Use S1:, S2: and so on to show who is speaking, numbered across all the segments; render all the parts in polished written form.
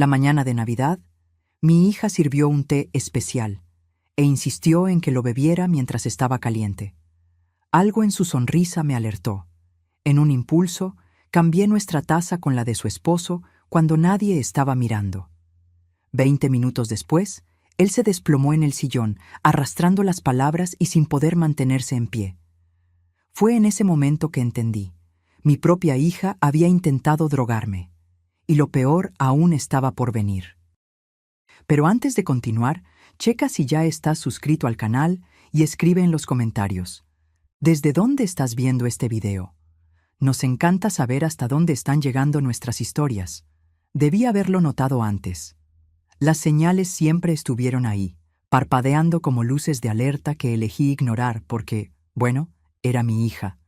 S1: La mañana de Navidad, mi hija sirvió un té especial e insistió en que lo bebiera mientras estaba caliente. Algo en su sonrisa me alertó. En un impulso, cambié nuestra taza con la de su esposo cuando nadie estaba mirando. 20 minutos después, él se desplomó en el sillón, arrastrando las palabras y sin poder mantenerse en pie. Fue en ese momento que entendí. Mi propia hija había intentado drogarme, y lo peor aún estaba por venir. Pero antes de continuar, checa si ya estás suscrito al canal y escribe en los comentarios: ¿desde dónde estás viendo este video? Nos encanta saber hasta dónde están llegando nuestras historias. Debí haberlo notado antes. Las señales siempre estuvieron ahí, parpadeando como luces de alerta que elegí ignorar porque, bueno, era mi hija.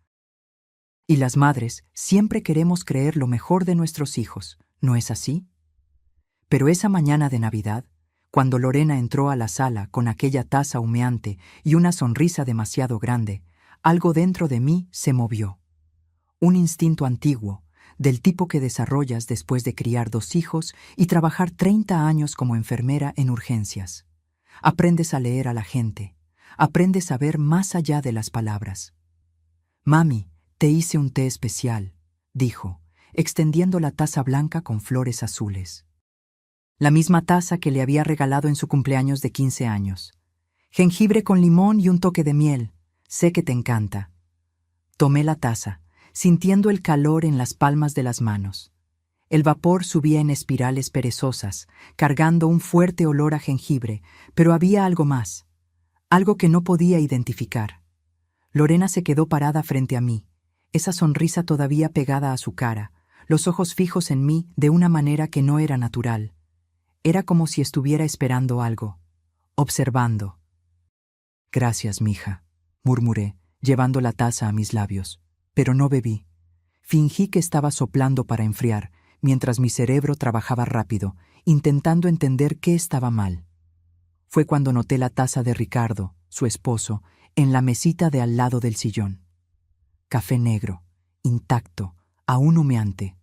S1: Y las madres siempre queremos creer lo mejor de nuestros hijos, ¿no es así? Pero esa mañana de Navidad, cuando Lorena entró a la sala con aquella taza humeante y una sonrisa demasiado grande, algo dentro de mí se movió. Un instinto antiguo, del tipo que desarrollas después de criar 2 hijos y trabajar 30 años como enfermera en urgencias. Aprendes a leer a la gente, aprendes a ver más allá de las palabras. «Mami, te hice un té especial», dijo, extendiendo la taza blanca con flores azules. La misma taza que le había regalado en su cumpleaños de 15 años. «Jengibre con limón y un toque de miel. Sé que te encanta». Tomé la taza, sintiendo el calor en las palmas de las manos. El vapor subía en espirales perezosas, cargando un fuerte olor a jengibre, pero había algo más, algo que no podía identificar. Lorena se quedó parada frente a mí, esa sonrisa todavía pegada a su cara, los ojos fijos en mí de una manera que no era natural. Era como si estuviera esperando algo, observando. «Gracias, mija», murmuré, llevando la taza a mis labios. Pero no bebí. Fingí que estaba soplando para enfriar, mientras mi cerebro trabajaba rápido, intentando entender qué estaba mal. Fue cuando noté la taza de Ricardo, su esposo, en la mesita de al lado del sillón. Café negro, intacto, aún humeante.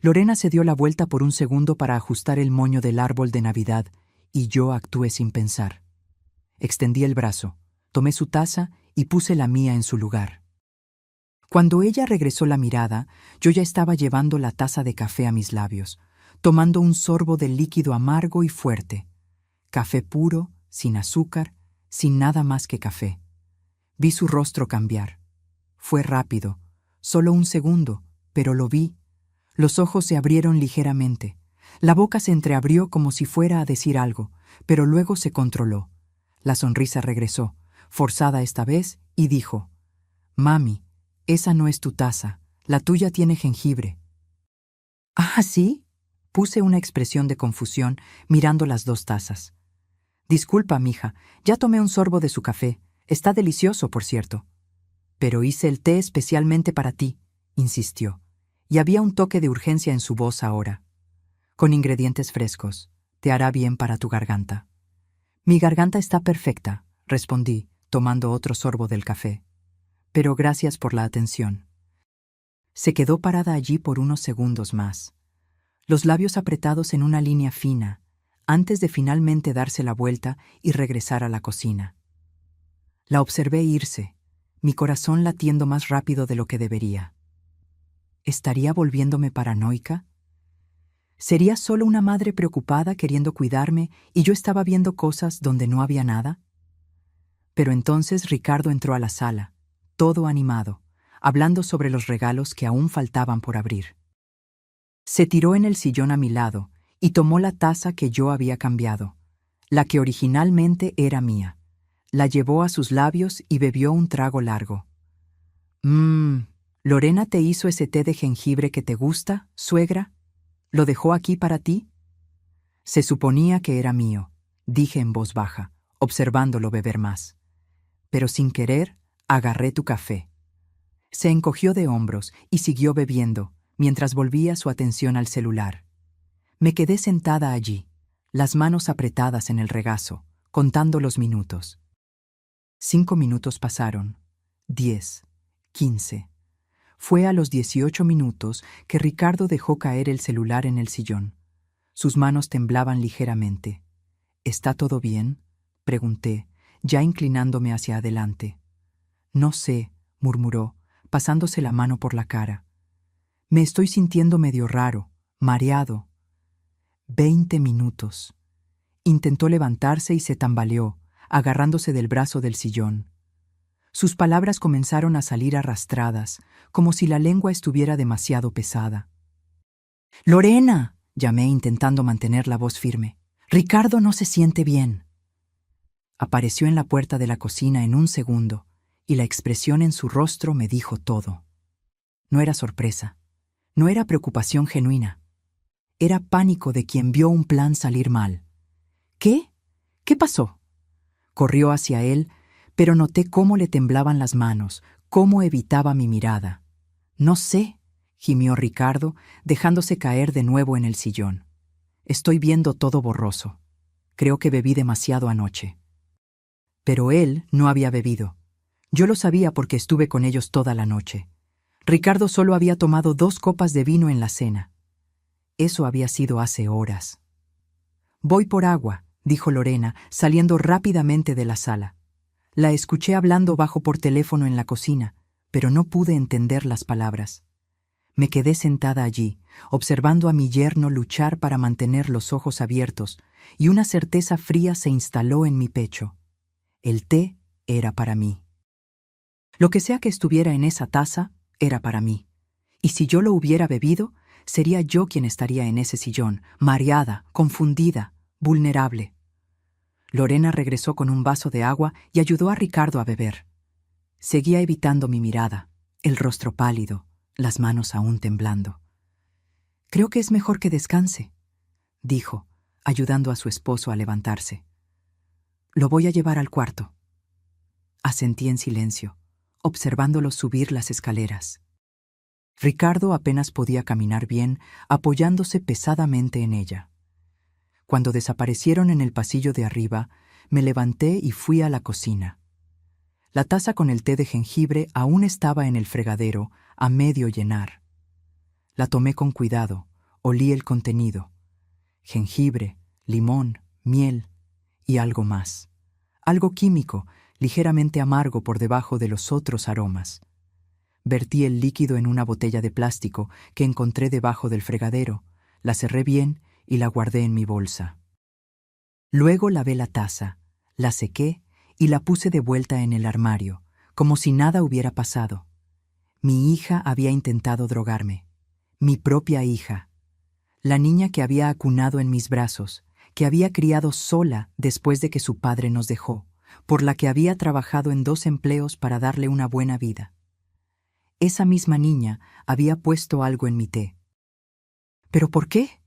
S1: Lorena se dio la vuelta por un segundo para ajustar el moño del árbol de Navidad, y yo actué sin pensar. Extendí el brazo, tomé su taza y puse la mía en su lugar. Cuando ella regresó la mirada, yo ya estaba llevando la taza de café a mis labios, tomando un sorbo del líquido amargo y fuerte. Café puro, sin azúcar, sin nada más que café. Vi su rostro cambiar. Fue rápido, solo un segundo, pero lo vi. Los ojos se abrieron ligeramente. La boca se entreabrió como si fuera a decir algo, pero luego se controló. La sonrisa regresó, forzada esta vez, y dijo: «Mami, esa no es tu taza, la tuya tiene jengibre». «¿Ah, sí?», puse una expresión de confusión mirando las 2 tazas. «Disculpa, mija, ya tomé un sorbo de su café. Está delicioso, por cierto». «Pero hice el té especialmente para ti», insistió, y había un toque de urgencia en su voz ahora. «Con ingredientes frescos. Te hará bien para tu garganta». «Mi garganta está perfecta», respondí, tomando otro sorbo del café. «Pero gracias por la atención». Se quedó parada allí por unos segundos más, los labios apretados en una línea fina, antes de finalmente darse la vuelta y regresar a la cocina. La observé irse, mi corazón latiendo más rápido de lo que debería. ¿Estaría volviéndome paranoica? ¿Sería solo una madre preocupada queriendo cuidarme y yo estaba viendo cosas donde no había nada? Pero entonces Ricardo entró a la sala, todo animado, hablando sobre los regalos que aún faltaban por abrir. Se tiró en el sillón a mi lado y tomó la taza que yo había cambiado, la que originalmente era mía. La llevó a sus labios y bebió un trago largo. ¿Lorena te hizo ese té de jengibre que te gusta, suegra? ¿Lo dejó aquí para ti?» «Se suponía que era mío», dije en voz baja, observándolo beber más. «Pero sin querer, agarré tu café». Se encogió de hombros y siguió bebiendo, mientras volvía su atención al celular. Me quedé sentada allí, las manos apretadas en el regazo, contando los minutos. 5 minutos pasaron, 10, 15. Fue a los 18 minutos que Ricardo dejó caer el celular en el sillón. Sus manos temblaban ligeramente. ¿Está todo bien?, pregunté, ya inclinándome hacia adelante. No sé, murmuró, pasándose la mano por la cara. Me estoy sintiendo medio raro, mareado. 20 minutos. Intentó levantarse y se tambaleó, agarrándose del brazo del sillón. Sus palabras comenzaron a salir arrastradas, como si la lengua estuviera demasiado pesada. «¡Lorena!», llamé intentando mantener la voz firme. «Ricardo no se siente bien». Apareció en la puerta de la cocina en un segundo, y la expresión en su rostro me dijo todo. No era sorpresa, no era preocupación genuina. Era pánico de quien vio un plan salir mal. «¿Qué? ¿Qué pasó?». Corrió hacia él, pero noté cómo le temblaban las manos, cómo evitaba mi mirada. «No sé», gimió Ricardo, dejándose caer de nuevo en el sillón. «Estoy viendo todo borroso. Creo que bebí demasiado anoche». Pero él no había bebido. Yo lo sabía porque estuve con ellos toda la noche. Ricardo solo había tomado 2 copas de vino en la cena. Eso había sido hace horas. «Voy por agua», dijo Lorena, saliendo rápidamente de la sala. La escuché hablando bajo por teléfono en la cocina, pero no pude entender las palabras. Me quedé sentada allí, observando a mi yerno luchar para mantener los ojos abiertos, y una certeza fría se instaló en mi pecho. El té era para mí. Lo que sea que estuviera en esa taza, era para mí. Y si yo lo hubiera bebido, sería yo quien estaría en ese sillón, mareada, confundida, vulnerable. Lorena regresó con un vaso de agua y ayudó a Ricardo a beber. Seguía evitando mi mirada, el rostro pálido, las manos aún temblando. «Creo que es mejor que descanse», dijo, ayudando a su esposo a levantarse. «Lo voy a llevar al cuarto». Asentí en silencio, observándolo subir las escaleras. Ricardo apenas podía caminar bien, apoyándose pesadamente en ella. Cuando desaparecieron en el pasillo de arriba, me levanté y fui a la cocina. La taza con el té de jengibre aún estaba en el fregadero, a medio llenar. La tomé con cuidado, olí el contenido. Jengibre, limón, miel y algo más. Algo químico, ligeramente amargo por debajo de los otros aromas. Vertí el líquido en una botella de plástico que encontré debajo del fregadero, la cerré bien y la guardé en mi bolsa. Luego lavé la taza, la sequé y la puse de vuelta en el armario, como si nada hubiera pasado. Mi hija había intentado drogarme. Mi propia hija. La niña que había acunado en mis brazos, que había criado sola después de que su padre nos dejó, por la que había trabajado en 2 empleos para darle una buena vida. Esa misma niña había puesto algo en mi té. ¿Pero por qué?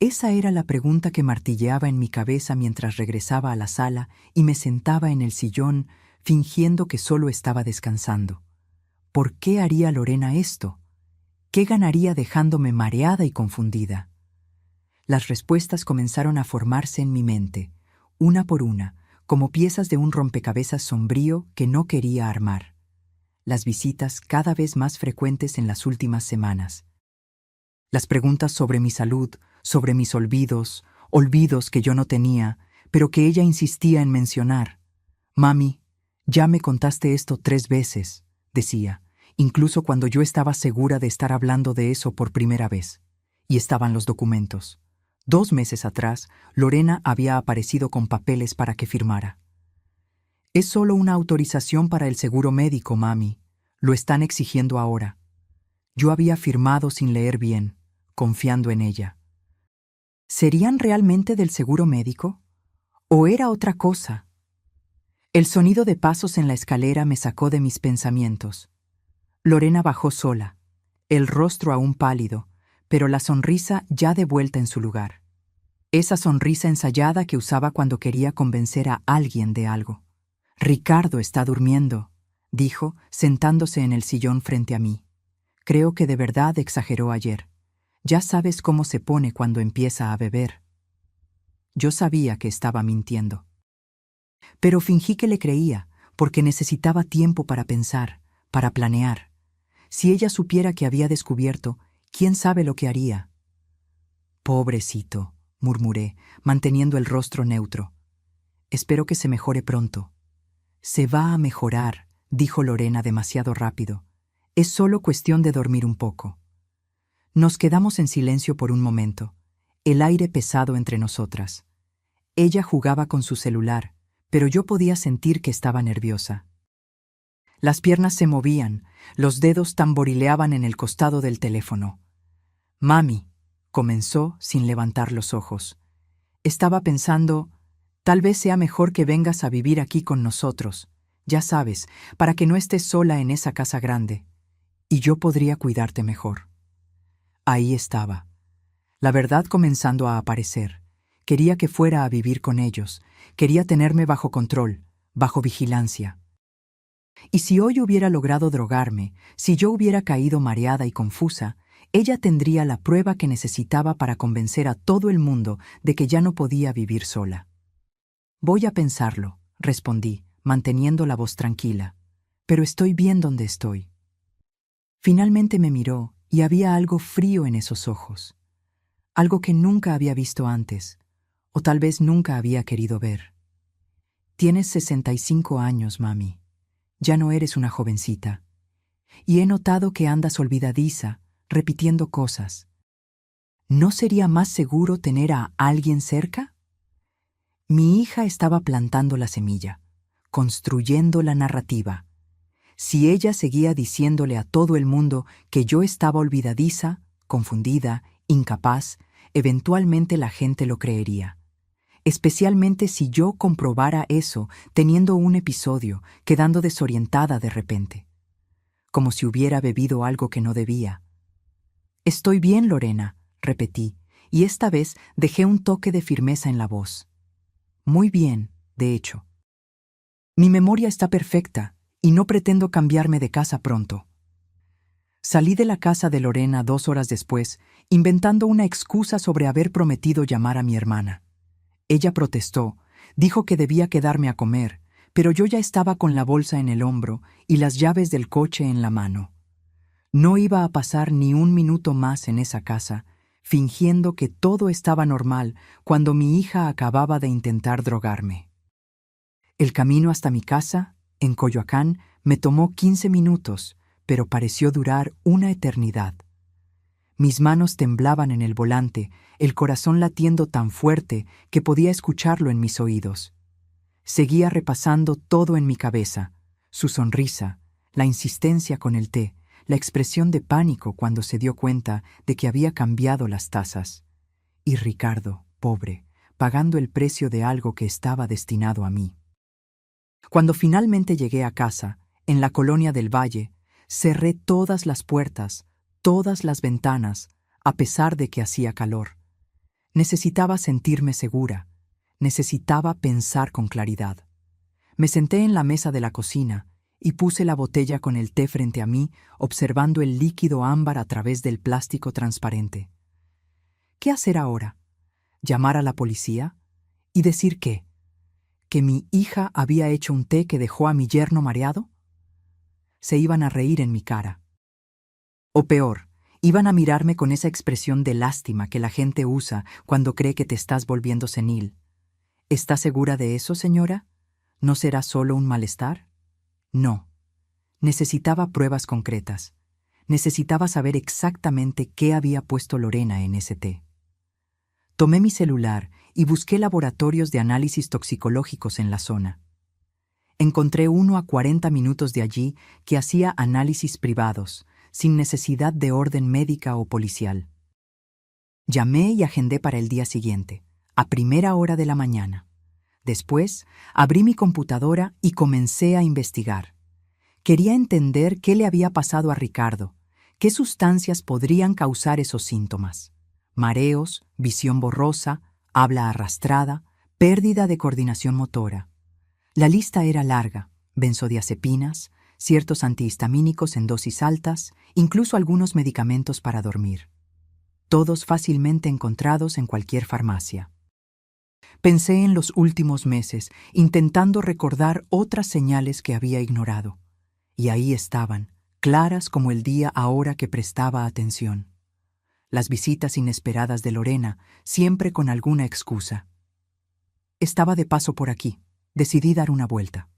S1: Esa era la pregunta que martilleaba en mi cabeza mientras regresaba a la sala y me sentaba en el sillón, fingiendo que solo estaba descansando. ¿Por qué haría Lorena esto? ¿Qué ganaría dejándome mareada y confundida? Las respuestas comenzaron a formarse en mi mente, una por una, como piezas de un rompecabezas sombrío que no quería armar. Las visitas cada vez más frecuentes en las últimas semanas. Las preguntas sobre mi salud, sobre mis olvidos, olvidos que yo no tenía, pero que ella insistía en mencionar. «Mami, ya me contaste esto 3 veces», decía, incluso cuando yo estaba segura de estar hablando de eso por primera vez. Y estaban los documentos. 2 meses atrás, Lorena había aparecido con papeles para que firmara. «Es solo una autorización para el seguro médico, mami. Lo están exigiendo ahora». Yo había firmado sin leer bien, confiando en ella. ¿Serían realmente del seguro médico? ¿O era otra cosa? El sonido de pasos en la escalera me sacó de mis pensamientos. Lorena bajó sola, el rostro aún pálido, pero la sonrisa ya de vuelta en su lugar. Esa sonrisa ensayada que usaba cuando quería convencer a alguien de algo. «Ricardo está durmiendo», dijo, sentándose en el sillón frente a mí. «Creo que de verdad exageró ayer. Ya sabes cómo se pone cuando empieza a beber». Yo sabía que estaba mintiendo. Pero fingí que le creía, porque necesitaba tiempo para pensar, para planear. Si ella supiera que había descubierto, ¿quién sabe lo que haría? Pobrecito, murmuré, manteniendo el rostro neutro. Espero que se mejore pronto. Se va a mejorar, dijo Lorena demasiado rápido. Es solo cuestión de dormir un poco. Nos quedamos en silencio por un momento, el aire pesado entre nosotras. Ella jugaba con su celular, pero yo podía sentir que estaba nerviosa. Las piernas se movían, los dedos tamborileaban en el costado del teléfono. «Mami», comenzó sin levantar los ojos. «Estaba pensando, tal vez sea mejor que vengas a vivir aquí con nosotros, ya sabes, para que no estés sola en esa casa grande, y yo podría cuidarte mejor». Ahí estaba, la verdad comenzando a aparecer. Quería que fuera a vivir con ellos, quería tenerme bajo control, bajo vigilancia. Y si hoy hubiera logrado drogarme, si yo hubiera caído mareada y confusa, ella tendría la prueba que necesitaba para convencer a todo el mundo de que ya no podía vivir sola. «Voy a pensarlo», respondí, manteniendo la voz tranquila, «pero estoy bien donde estoy». Finalmente me miró y había algo frío en esos ojos, algo que nunca había visto antes, o tal vez nunca había querido ver. «Tienes 65 años, mami. Ya no eres una jovencita. Y he notado que andas olvidadiza, repitiendo cosas. ¿No sería más seguro tener a alguien cerca?» Mi hija estaba plantando la semilla, construyendo la narrativa. Si ella seguía diciéndole a todo el mundo que yo estaba olvidadiza, confundida, incapaz, eventualmente la gente lo creería. Especialmente si yo comprobara eso teniendo un episodio, quedando desorientada de repente. Como si hubiera bebido algo que no debía. «Estoy bien, Lorena», repetí, y esta vez dejé un toque de firmeza en la voz. «Muy bien, de hecho. Mi memoria está perfecta, y no pretendo cambiarme de casa pronto». Salí de la casa de Lorena 2 horas después, inventando una excusa sobre haber prometido llamar a mi hermana. Ella protestó, dijo que debía quedarme a comer, pero yo ya estaba con la bolsa en el hombro y las llaves del coche en la mano. No iba a pasar ni un minuto más en esa casa, fingiendo que todo estaba normal cuando mi hija acababa de intentar drogarme. El camino hasta mi casa, en Coyoacán, me tomó 15 minutos, pero pareció durar una eternidad. Mis manos temblaban en el volante, el corazón latiendo tan fuerte que podía escucharlo en mis oídos. Seguía repasando todo en mi cabeza, su sonrisa, la insistencia con el té, la expresión de pánico cuando se dio cuenta de que había cambiado las tazas. Y Ricardo, pobre, pagando el precio de algo que estaba destinado a mí. Cuando finalmente llegué a casa, en la colonia del Valle, cerré todas las puertas, todas las ventanas, a pesar de que hacía calor. Necesitaba sentirme segura, necesitaba pensar con claridad. Me senté en la mesa de la cocina y puse la botella con el té frente a mí, observando el líquido ámbar a través del plástico transparente. ¿Qué hacer ahora? ¿Llamar a la policía? ¿Y decir qué? ¿Que mi hija había hecho un té que dejó a mi yerno mareado? Se iban a reír en mi cara. O peor, iban a mirarme con esa expresión de lástima que la gente usa cuando cree que te estás volviendo senil. ¿Está segura de eso, señora? ¿No será solo un malestar? No. Necesitaba pruebas concretas. Necesitaba saber exactamente qué había puesto Lorena en ese té. Tomé mi celular y busqué laboratorios de análisis toxicológicos en la zona. Encontré uno a 40 minutos de allí que hacía análisis privados, sin necesidad de orden médica o policial. Llamé y agendé para el día siguiente, a primera hora de la mañana. Después, abrí mi computadora y comencé a investigar. Quería entender qué le había pasado a Ricardo, qué sustancias podrían causar esos síntomas. Mareos, visión borrosa, habla arrastrada, pérdida de coordinación motora. La lista era larga: benzodiazepinas, ciertos antihistamínicos en dosis altas, incluso algunos medicamentos para dormir. Todos fácilmente encontrados en cualquier farmacia. Pensé en los últimos meses, intentando recordar otras señales que había ignorado. Y ahí estaban, claras como el día ahora que prestaba atención. las visitas inesperadas de Lorena, siempre con alguna excusa. Estaba de paso por aquí, decidí dar una vuelta.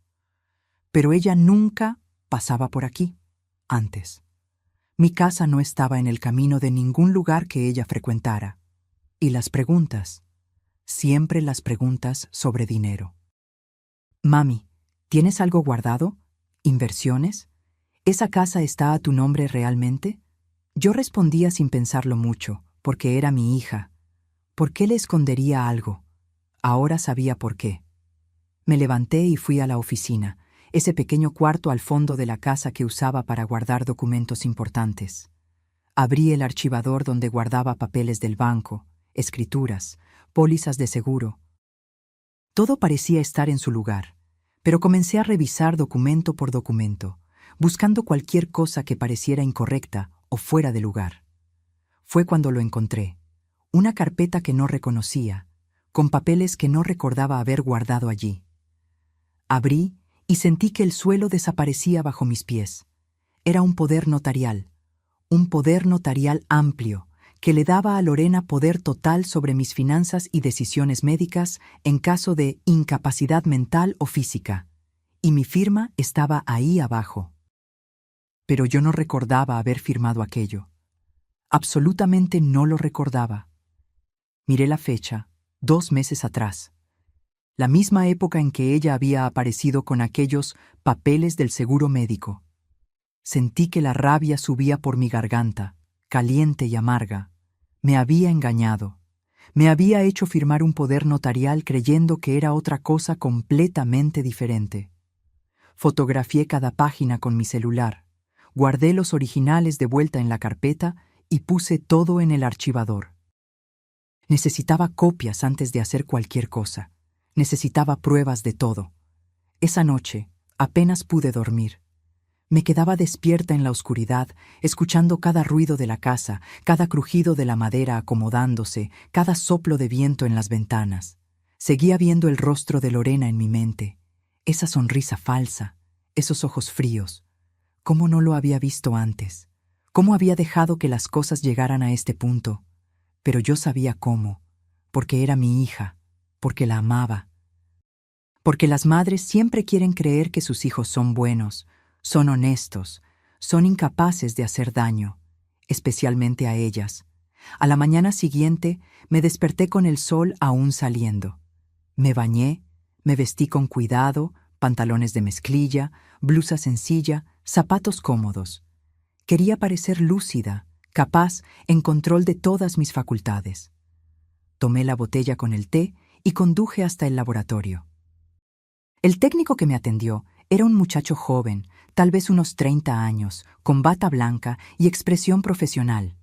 S1: Pero ella nunca pasaba por aquí, antes. Mi casa no estaba en el camino de ningún lugar que ella frecuentara. Y las preguntas, siempre las preguntas sobre dinero. Mami, ¿tienes algo guardado? ¿Inversiones? ¿Esa casa está a tu nombre realmente? Yo respondía sin pensarlo mucho, porque era mi hija. ¿Por qué le escondería algo? Ahora sabía por qué. Me levanté y fui a la oficina, ese pequeño cuarto al fondo de la casa que usaba para guardar documentos importantes. Abrí el archivador donde guardaba papeles del banco, escrituras, pólizas de seguro. Todo parecía estar en su lugar, pero comencé a revisar documento por documento, buscando cualquier cosa que pareciera incorrecta o fuera de lugar. Fue cuando lo encontré, una carpeta que no reconocía, con papeles que no recordaba haber guardado allí. Abrí y sentí que el suelo desaparecía bajo mis pies. Era un poder notarial amplio, que le daba a Lorena poder total sobre mis finanzas y decisiones médicas en caso de incapacidad mental o física, y mi firma estaba ahí abajo. Pero yo no recordaba haber firmado aquello. Absolutamente no lo recordaba. Miré la fecha, 2 meses atrás, la misma época en que ella había aparecido con aquellos papeles del seguro médico. Sentí que la rabia subía por mi garganta, caliente y amarga. Me había engañado. Me había hecho firmar un poder notarial creyendo que era otra cosa completamente diferente. Fotografié cada página con mi celular, guardé los originales de vuelta en la carpeta y puse todo en el archivador. Necesitaba copias antes de hacer cualquier cosa. Necesitaba pruebas de todo. Esa noche apenas pude dormir. Me quedaba despierta en la oscuridad, escuchando cada ruido de la casa, cada crujido de la madera acomodándose, cada soplo de viento en las ventanas. Seguía viendo el rostro de Lorena en mi mente, esa sonrisa falsa, esos ojos fríos. ¿Cómo no lo había visto antes? ¿Cómo había dejado que las cosas llegaran a este punto? Pero yo sabía cómo, porque era mi hija, porque la amaba. Porque las madres siempre quieren creer que sus hijos son buenos, son honestos, son incapaces de hacer daño, especialmente a ellas. A la mañana siguiente me desperté con el sol aún saliendo. Me bañé, me vestí con cuidado, pantalones de mezclilla, blusa sencilla, zapatos cómodos. Quería parecer lúcida, capaz, en control de todas mis facultades. Tomé la botella con el té y conduje hasta el laboratorio. El técnico que me atendió era un muchacho joven, tal vez unos 30 años, con bata blanca y expresión profesional.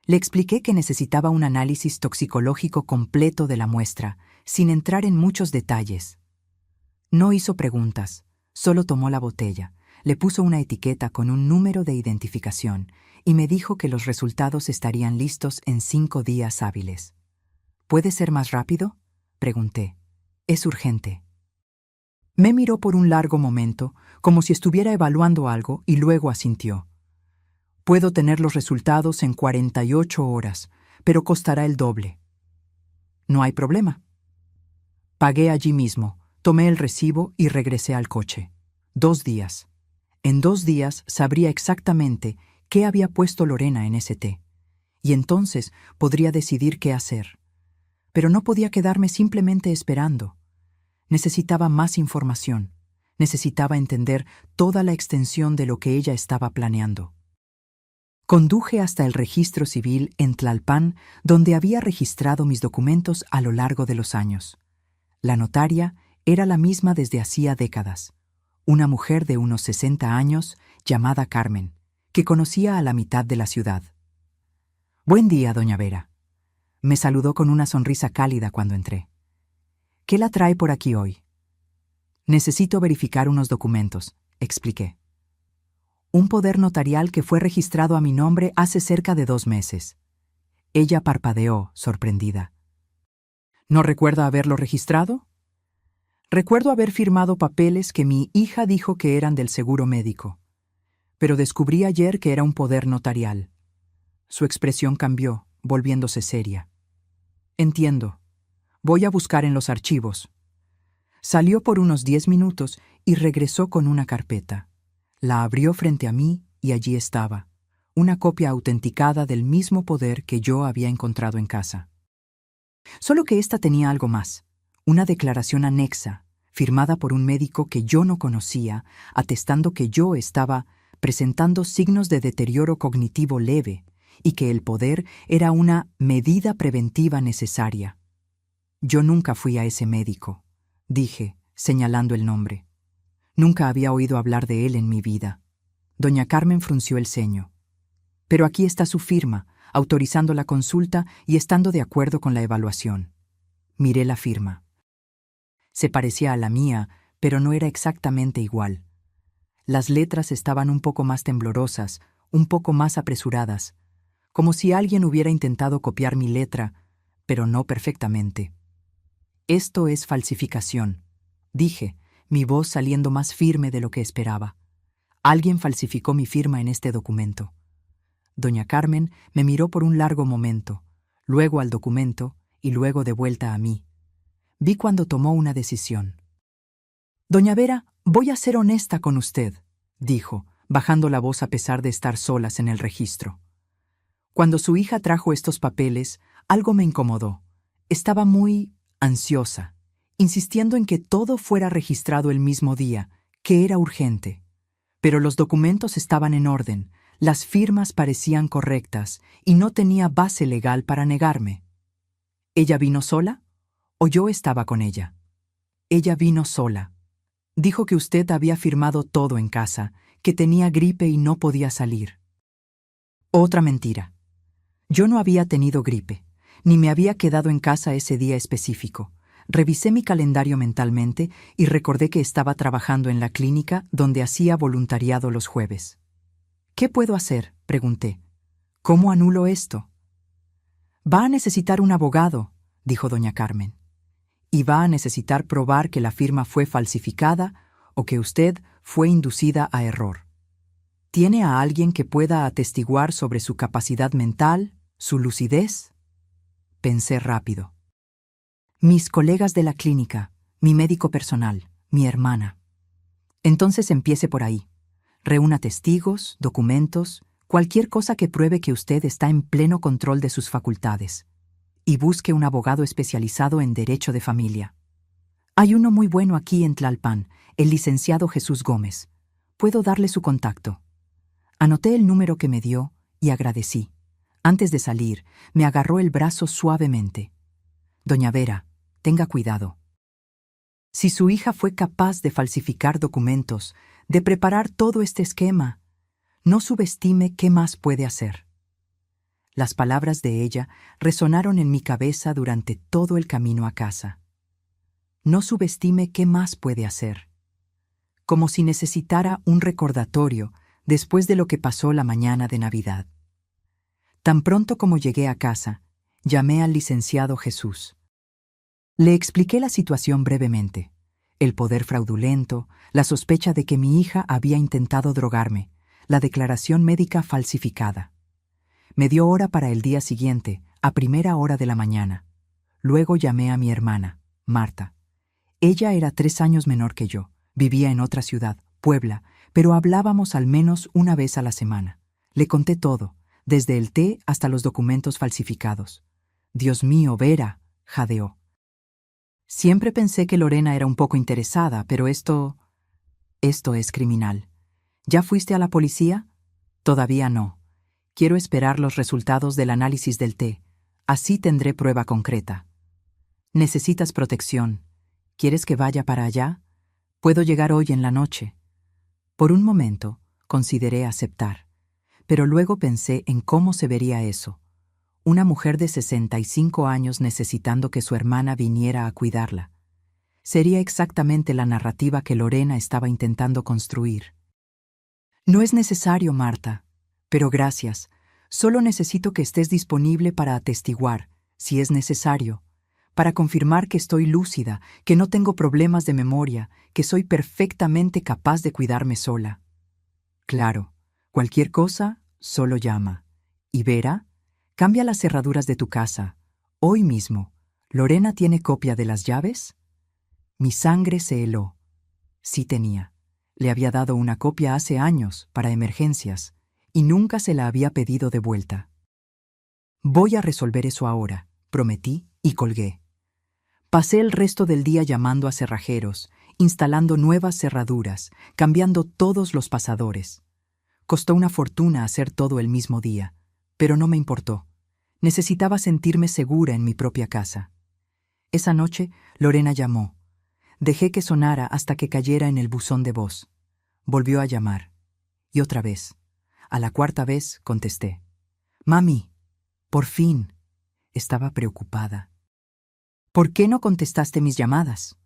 S1: Le expliqué que necesitaba un análisis toxicológico completo de la muestra, sin entrar en muchos detalles. No hizo preguntas, solo tomó la botella, le puso una etiqueta con un número de identificación y me dijo que los resultados estarían listos en 5 días hábiles. ¿Puede ser más rápido?, pregunté. Es urgente. Me miró por un largo momento, como si estuviera evaluando algo, y luego asintió. Puedo tener los resultados en 48 horas, pero costará el doble. No hay problema. Pagué allí mismo, tomé el recibo y regresé al coche. 2 días. En 2 días sabría exactamente qué había puesto Lorena en ese té, y entonces podría decidir qué hacer. Pero no podía quedarme simplemente esperando. Necesitaba más información. Necesitaba entender toda la extensión de lo que ella estaba planeando. Conduje hasta el registro civil en Tlalpan, donde había registrado mis documentos a lo largo de los años. La notaria era la misma desde hacía décadas, una mujer de unos 60 años llamada Carmen, que conocía a la mitad de la ciudad. «Buen día, doña Vera». Me saludó con una sonrisa cálida cuando entré. «¿Qué la trae por aquí hoy?» «Necesito verificar unos documentos», expliqué. «Un poder notarial que fue registrado a mi nombre hace cerca de 2 meses». Ella parpadeó, sorprendida. «¿No recuerda haberlo registrado?» «Recuerdo haber firmado papeles que mi hija dijo que eran del seguro médico, pero descubrí ayer que era un poder notarial». Su expresión cambió, volviéndose seria. Entiendo. Voy a buscar en los archivos. Salió por unos 10 minutos y regresó con una carpeta. La abrió frente a mí y allí estaba, una copia autenticada del mismo poder que yo había encontrado en casa. Solo que esta tenía algo más, una declaración anexa, firmada por un médico que yo no conocía, atestando que yo estaba presentando signos de deterioro cognitivo leve y que el poder era una medida preventiva necesaria. Yo nunca fui a ese médico, dije, señalando el nombre. Nunca había oído hablar de él en mi vida. Doña Carmen frunció el ceño. Pero aquí está su firma, autorizando la consulta y estando de acuerdo con la evaluación. Miré la firma. Se parecía a la mía, pero no era exactamente igual. Las letras estaban un poco más temblorosas, un poco más apresuradas, como si alguien hubiera intentado copiar mi letra, pero no perfectamente. Esto es falsificación, dije, mi voz saliendo más firme de lo que esperaba. Alguien falsificó mi firma en este documento. Doña Carmen me miró por un largo momento, luego al documento y luego de vuelta a mí. Vi cuando tomó una decisión. Doña Vera, voy a ser honesta con usted, dijo, bajando la voz a pesar de estar solas en el registro. Cuando su hija trajo estos papeles, algo me incomodó. Estaba muy ansiosa, insistiendo en que todo fuera registrado el mismo día, que era urgente. Pero los documentos estaban en orden, las firmas parecían correctas y no tenía base legal para negarme. ¿Ella vino sola? ¿O yo estaba con ella? Ella vino sola. Dijo que usted había firmado todo en casa, que tenía gripe y no podía salir. Otra mentira. Yo no había tenido gripe, ni me había quedado en casa ese día específico. Revisé mi calendario mentalmente y recordé que estaba trabajando en la clínica donde hacía voluntariado los jueves. ¿Qué puedo hacer?, pregunté. ¿Cómo anulo esto? Va a necesitar un abogado, dijo doña Carmen. Y va a necesitar probar que la firma fue falsificada o que usted fue inducida a error. ¿Tiene a alguien que pueda atestiguar sobre su capacidad mental, su lucidez? Pensé rápido. Mis colegas de la clínica, mi médico personal, mi hermana. Entonces empiece por ahí. Reúna testigos, documentos, cualquier cosa que pruebe que usted está en pleno control de sus facultades. Y busque un abogado especializado en derecho de familia. Hay uno muy bueno aquí en Tlalpan, el licenciado Jesús Gómez. Puedo darle su contacto. Anoté el número que me dio y agradecí. Antes de salir, me agarró el brazo suavemente. Doña Vera, tenga cuidado. Si su hija fue capaz de falsificar documentos, de preparar todo este esquema, no subestime qué más puede hacer. Las palabras de ella resonaron en mi cabeza durante todo el camino a casa. No subestime qué más puede hacer. Como si necesitara un recordatorio después de lo que pasó la mañana de Navidad. Tan pronto como llegué a casa, llamé al licenciado Jesús. Le expliqué la situación brevemente. El poder fraudulento, la sospecha de que mi hija había intentado drogarme, la declaración médica falsificada. Me dio hora para el día siguiente, a primera hora de la mañana. Luego llamé a mi hermana, Marta. Ella era 3 años menor que yo, vivía en otra ciudad, Puebla, pero hablábamos al menos una vez a la semana. Le conté todo, desde el té hasta los documentos falsificados. Dios mío, Vera, jadeó. Siempre pensé que Lorena era un poco interesada, pero esto es criminal. ¿Ya fuiste a la policía? Todavía no. Quiero esperar los resultados del análisis del té. Así tendré prueba concreta. Necesitas protección. ¿Quieres que vaya para allá? Puedo llegar hoy en la noche. Por un momento, consideré aceptar. Pero luego pensé en cómo se vería eso. Una mujer de 65 años necesitando que su hermana viniera a cuidarla. Sería exactamente la narrativa que Lorena estaba intentando construir. No es necesario, Marta. Pero gracias. Solo necesito que estés disponible para atestiguar, si es necesario, para confirmar que estoy lúcida, que no tengo problemas de memoria, que soy perfectamente capaz de cuidarme sola. Claro, cualquier cosa, solo llama. Y Vera, cambia las cerraduras de tu casa. Hoy mismo. ¿Lorena tiene copia de las llaves? Mi sangre se heló. Sí tenía. Le había dado una copia hace años, para emergencias, y nunca se la había pedido de vuelta. Voy a resolver eso ahora, prometí y colgué. Pasé el resto del día llamando a cerrajeros, instalando nuevas cerraduras, cambiando todos los pasadores. Costó una fortuna hacer todo el mismo día, pero no me importó. Necesitaba sentirme segura en mi propia casa. Esa noche, Lorena llamó. Dejé que sonara hasta que cayera en el buzón de voz. Volvió a llamar. Y otra vez. A la cuarta vez contesté. «Mami, por fin». Estaba preocupada. «¿Por qué no contestaste mis llamadas?»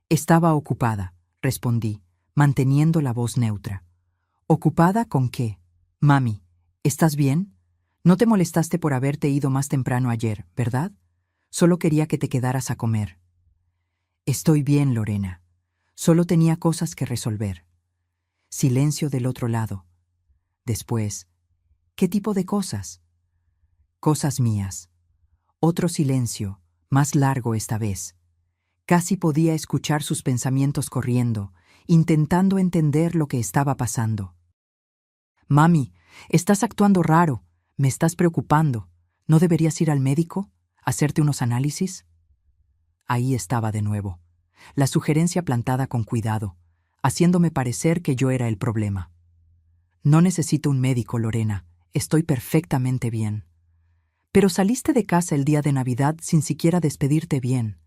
S1: «Estaba ocupada», respondí, manteniendo la voz neutra. «¿Ocupada con qué? Mami, ¿estás bien? No te molestaste por haberte ido más temprano ayer, ¿verdad? Solo quería que te quedaras a comer». «Estoy bien, Lorena. Solo tenía cosas que resolver». Silencio del otro lado. Después, ¿qué tipo de cosas? Cosas mías. Otro silencio, más largo esta vez. Casi podía escuchar sus pensamientos corriendo, intentando entender lo que estaba pasando. «Mami, estás actuando raro. Me estás preocupando. ¿No deberías ir al médico? ¿Hacerte unos análisis?» Ahí estaba de nuevo. La sugerencia plantada con cuidado, haciéndome parecer que yo era el problema. «No necesito un médico, Lorena. Estoy perfectamente bien». «Pero saliste de casa el día de Navidad sin siquiera despedirte bien.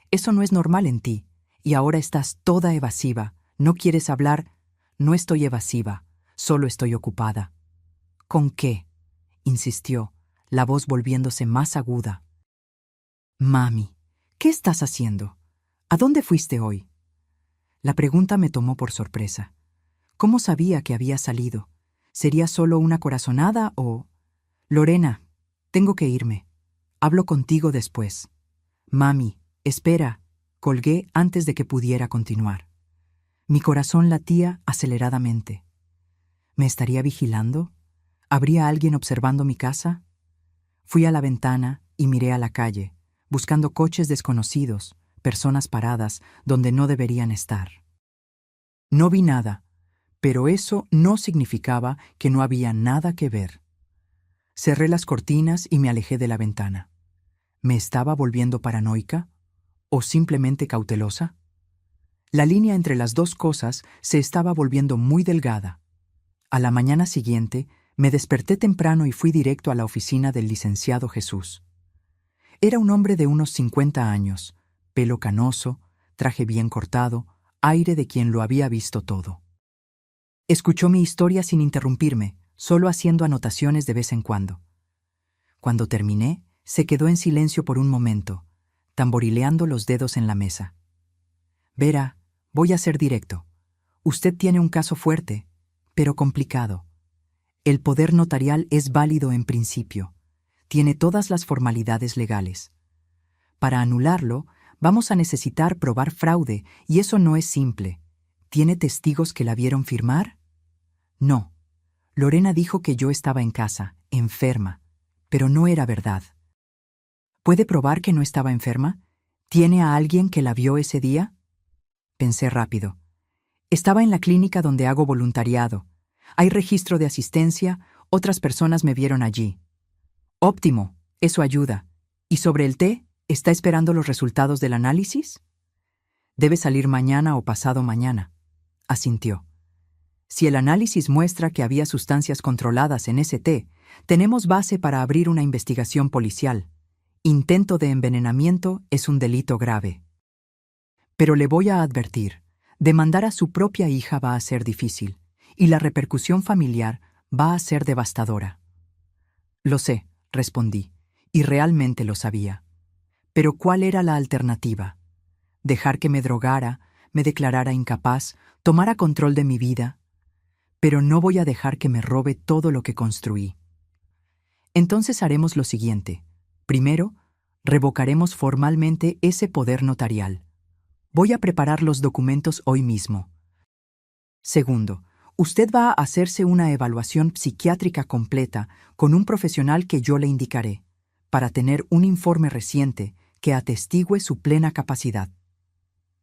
S1: Eso no es normal en ti. Y ahora estás toda evasiva. No quieres hablar». «No estoy evasiva. Solo estoy ocupada». «¿Con qué?», insistió, la voz volviéndose más aguda. «Mami, ¿qué estás haciendo? ¿A dónde fuiste hoy?» La pregunta me tomó por sorpresa. ¿Cómo sabía que había salido? ¿Sería solo una corazonada o...? «Lorena, tengo que irme. Hablo contigo después». «Mami, espera», colgué antes de que pudiera continuar. Mi corazón latía aceleradamente. ¿Me estaría vigilando? ¿Habría alguien observando mi casa? Fui a la ventana y miré a la calle, buscando coches desconocidos, personas paradas donde no deberían estar. No vi nada, pero eso no significaba que no había nada que ver. Cerré las cortinas y me alejé de la ventana. ¿Me estaba volviendo paranoica? ¿O simplemente cautelosa? La línea entre las dos cosas se estaba volviendo muy delgada. A la mañana siguiente, me desperté temprano y fui directo a la oficina del licenciado Jesús. Era un hombre de unos 50 años, pelo canoso, traje bien cortado, aire de quien lo había visto todo. Escuchó mi historia sin interrumpirme, solo haciendo anotaciones de vez en cuando. Cuando terminé, se quedó en silencio por un momento, tamborileando los dedos en la mesa. «Vera, voy a ser directo. Usted tiene un caso fuerte, pero complicado. El poder notarial es válido en principio. Tiene todas las formalidades legales. Para anularlo, vamos a necesitar probar fraude, y eso no es simple. ¿Tiene testigos que la vieron firmar?» «No. Lorena dijo que yo estaba en casa, enferma, pero no era verdad». «¿Puede probar que no estaba enferma? ¿Tiene a alguien que la vio ese día?» Pensé rápido. «Estaba en la clínica donde hago voluntariado. Hay registro de asistencia, otras personas me vieron allí». «Óptimo, eso ayuda. ¿Y sobre el té? ¿Está esperando los resultados del análisis?» «Debe salir mañana o pasado mañana», asintió. «Si el análisis muestra que había sustancias controladas en ese té, tenemos base para abrir una investigación policial. Intento de envenenamiento es un delito grave. Pero le voy a advertir, demandar a su propia hija va a ser difícil, y la repercusión familiar va a ser devastadora». «Lo sé», respondí, y realmente lo sabía. Pero ¿cuál era la alternativa? ¿Dejar que me drogara, me declarara incapaz, tomara control de mi vida? Pero no voy a dejar que me robe todo lo que construí. Entonces haremos lo siguiente. Primero, revocaremos formalmente ese poder notarial. Voy a preparar los documentos hoy mismo. Segundo, Usted va a hacerse una evaluación psiquiátrica completa con un profesional que yo le indicaré, para tener un informe reciente que atestigue su plena capacidad.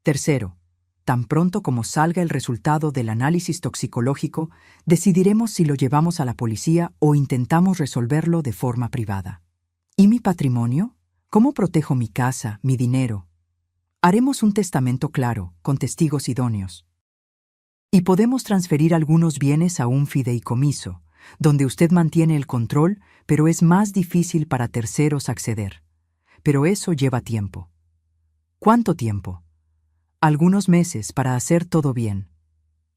S1: Tercero, tan pronto como salga el resultado del análisis toxicológico, decidiremos si lo llevamos a la policía o intentamos resolverlo de forma privada. ¿Y mi patrimonio? ¿Cómo protejo mi casa, mi dinero? Haremos un testamento claro, con testigos idóneos. Y podemos transferir algunos bienes a un fideicomiso, donde usted mantiene el control, pero es más difícil para terceros acceder. Pero eso lleva tiempo. ¿Cuánto tiempo? Algunos meses para hacer todo bien.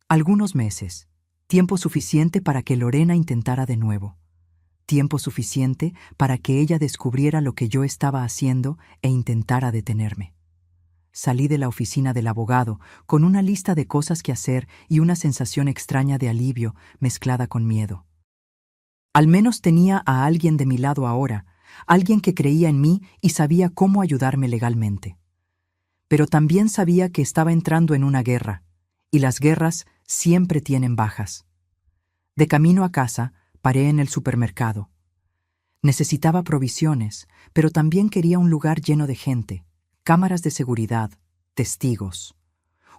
S1: Algunos meses. Tiempo suficiente para que Lorena intentara de nuevo. Tiempo suficiente para que ella descubriera lo que yo estaba haciendo e intentara detenerme. Salí de la oficina del abogado con una lista de cosas que hacer y una sensación extraña de alivio mezclada con miedo. Al menos tenía a alguien de mi lado ahora, alguien que creía en mí y sabía cómo ayudarme legalmente. Pero también sabía que estaba entrando en una guerra, y las guerras siempre tienen bajas. De camino a casa, paré en el supermercado. Necesitaba provisiones, pero también quería un lugar lleno de gente, cámaras de seguridad, testigos.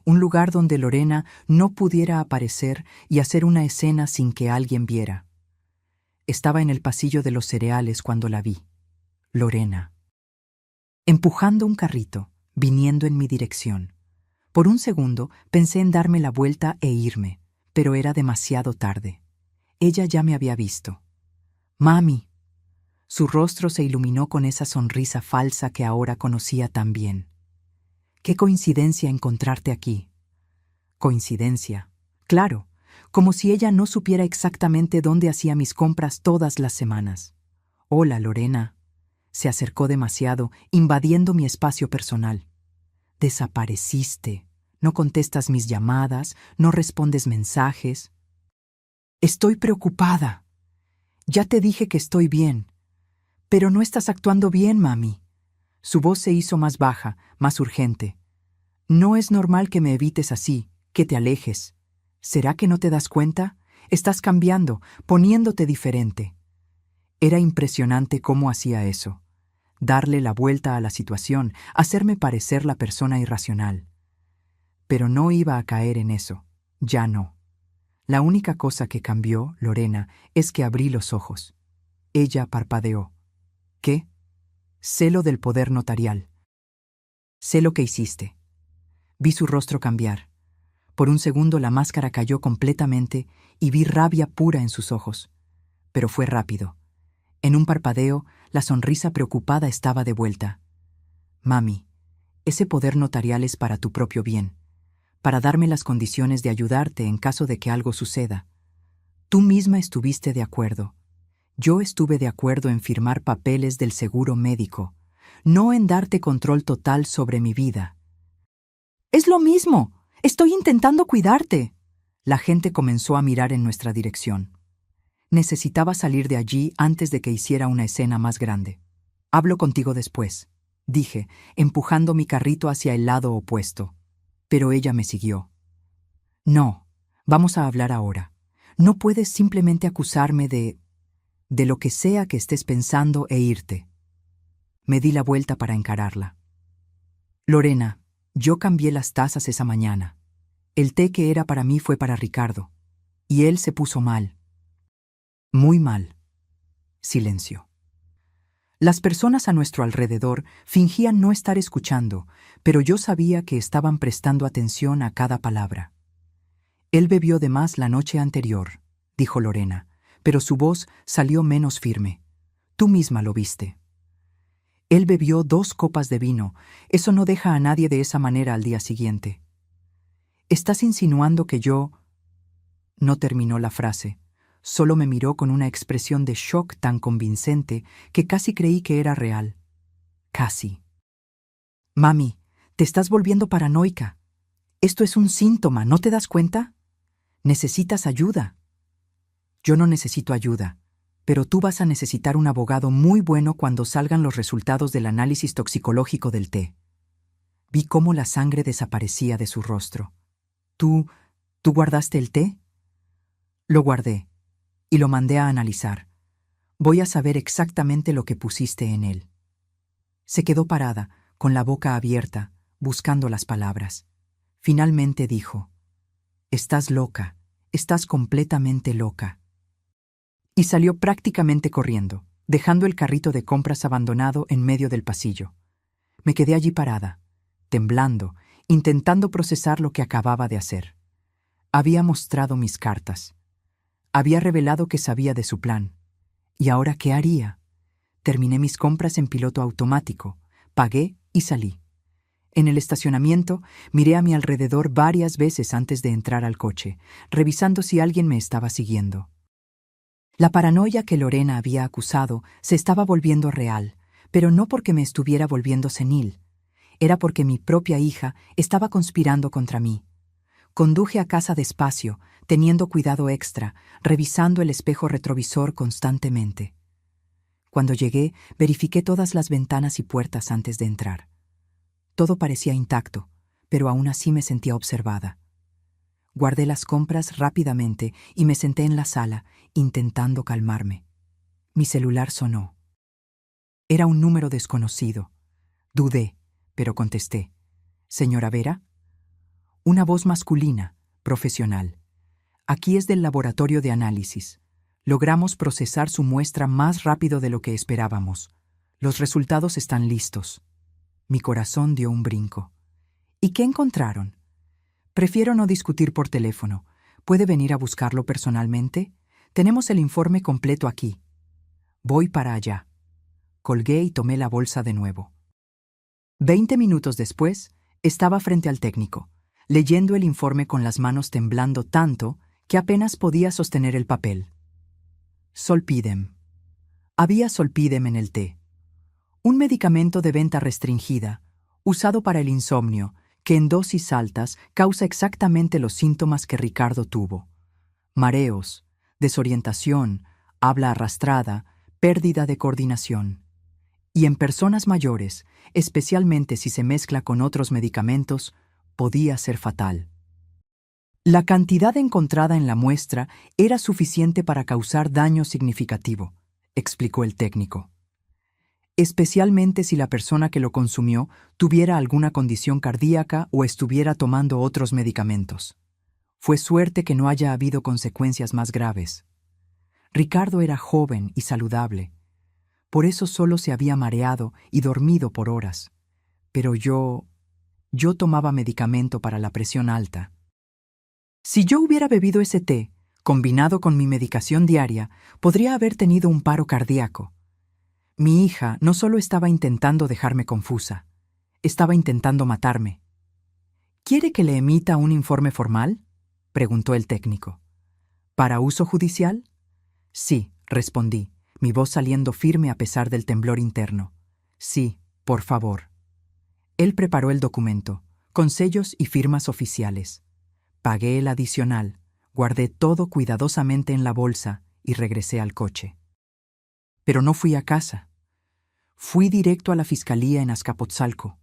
S1: Un lugar donde Lorena no pudiera aparecer y hacer una escena sin que alguien viera. Estaba en el pasillo de los cereales cuando la vi. Lorena. Empujando un carrito, viniendo en mi dirección. Por un segundo pensé en darme la vuelta e irme, pero era demasiado tarde. Ella ya me había visto. «Mami». Su rostro se iluminó con esa sonrisa falsa que ahora conocía tan bien. «Qué coincidencia encontrarte aquí». Coincidencia. Claro, como si ella no supiera exactamente dónde hacía mis compras todas las semanas. «Hola, Lorena». Se acercó demasiado, invadiendo mi espacio personal. «Desapareciste. No contestas mis llamadas, no respondes mensajes». «Estoy preocupada. Ya te dije que estoy bien. Pero no estás actuando bien, mami». Su voz se hizo más baja, más urgente. «No es normal que me evites así, que te alejes. ¿Será que no te das cuenta? Estás cambiando, poniéndote diferente». Era impresionante cómo hacía eso. Darle la vuelta a la situación, hacerme parecer la persona irracional. Pero no iba a caer en eso. Ya no. La única cosa que cambió, Lorena, es que abrí los ojos. Ella parpadeó. «¿Qué?» «Sé lo del poder notarial. Sé lo que hiciste». Vi su rostro cambiar. Por un segundo la máscara cayó completamente y vi rabia pura en sus ojos. Pero fue rápido. En un parpadeo, la sonrisa preocupada estaba de vuelta. «Mami, ese poder notarial es para tu propio bien, para darme las condiciones de ayudarte en caso de que algo suceda. Tú misma estuviste de acuerdo. Yo estuve de acuerdo en firmar papeles del seguro médico, no en darte control total sobre mi vida». «Es lo mismo. Estoy intentando cuidarte». La gente comenzó a mirar en nuestra dirección. Necesitaba salir de allí antes de que hiciera una escena más grande. «Hablo contigo después», dije, empujando mi carrito hacia el lado opuesto. Pero ella me siguió. «No, vamos a hablar ahora. No puedes simplemente acusarme de lo que sea que estés pensando e irte». Me di la vuelta para encararla. «Lorena, yo cambié las tazas esa mañana. El té que era para mí fue para Ricardo. Y él se puso mal. Muy mal». Silencio. Las personas a nuestro alrededor fingían no estar escuchando, pero yo sabía que estaban prestando atención a cada palabra. «Él bebió de más la noche anterior», dijo Lorena, pero su voz salió menos firme. «Tú misma lo viste». «Él bebió 2 copas de vino. Eso no deja a nadie de esa manera al día siguiente». «¿Estás insinuando que yo...?» No terminó la frase. Solo me miró con una expresión de shock tan convincente que casi creí que era real. Casi. «Mami, te estás volviendo paranoica. Esto es un síntoma, ¿no te das cuenta? Necesitas ayuda». «Yo no necesito ayuda, pero tú vas a necesitar un abogado muy bueno cuando salgan los resultados del análisis toxicológico del té». Vi cómo la sangre desaparecía de su rostro. ¿Tú guardaste el té?» Lo guardé y lo mandé a analizar. Voy a saber exactamente lo que pusiste en él. Se quedó parada, con la boca abierta, buscando las palabras. Finalmente dijo: «Estás loca, estás completamente loca». Y salió prácticamente corriendo, dejando el carrito de compras abandonado en medio del pasillo. Me quedé allí parada, temblando, intentando procesar lo que acababa de hacer. Había mostrado mis cartas. Había revelado que sabía de su plan. ¿Y ahora qué haría? Terminé mis compras en piloto automático, pagué y salí. En el estacionamiento miré a mi alrededor varias veces antes de entrar al coche, revisando si alguien me estaba siguiendo. La paranoia que Lorena había acusado se estaba volviendo real, pero no porque me estuviera volviendo senil. Era porque mi propia hija estaba conspirando contra mí. Conduje a casa despacio, teniendo cuidado extra, revisando el espejo retrovisor constantemente. Cuando llegué, verifiqué todas las ventanas y puertas antes de entrar. Todo parecía intacto, pero aún así me sentía observada. Guardé las compras rápidamente y me senté en la sala, intentando calmarme. Mi celular sonó. Era un número desconocido. Dudé, pero contesté. «¿Señora Vera?» Una voz masculina, profesional. «Aquí es del laboratorio de análisis. Logramos procesar su muestra más rápido de lo que esperábamos. Los resultados están listos». Mi corazón dio un brinco. «¿Y qué encontraron?» «Prefiero no discutir por teléfono. ¿Puede venir a buscarlo personalmente? Tenemos el informe completo aquí». «Voy para allá». Colgué y tomé la bolsa de nuevo. 20 minutos después, estaba frente al técnico, leyendo el informe con las manos temblando tanto que apenas podía sostener el papel. Zolpidem. Había Zolpidem en el té. Un medicamento de venta restringida, usado para el insomnio, que en dosis altas causa exactamente los síntomas que Ricardo tuvo: mareos, desorientación, habla arrastrada, pérdida de coordinación. Y en personas mayores, especialmente si se mezcla con otros medicamentos, podía ser fatal. La cantidad encontrada en la muestra era suficiente para causar daño significativo, explicó el técnico. Especialmente si la persona que lo consumió tuviera alguna condición cardíaca o estuviera tomando otros medicamentos. Fue suerte que no haya habido consecuencias más graves. Ricardo era joven y saludable. Por eso solo se había mareado y dormido por horas. Pero yo tomaba medicamento para la presión alta. Si yo hubiera bebido ese té, combinado con mi medicación diaria, podría haber tenido un paro cardíaco. Mi hija no solo estaba intentando dejarme confusa, estaba intentando matarme. ¿Quiere que le emita un informe formal?, preguntó el técnico. ¿Para uso judicial? Sí, respondí, mi voz saliendo firme a pesar del temblor interno. Sí, por favor. Él preparó el documento, con sellos y firmas oficiales. Pagué el adicional, guardé todo cuidadosamente en la bolsa y regresé al coche. Pero no fui a casa. Fui directo a la fiscalía en Azcapotzalco.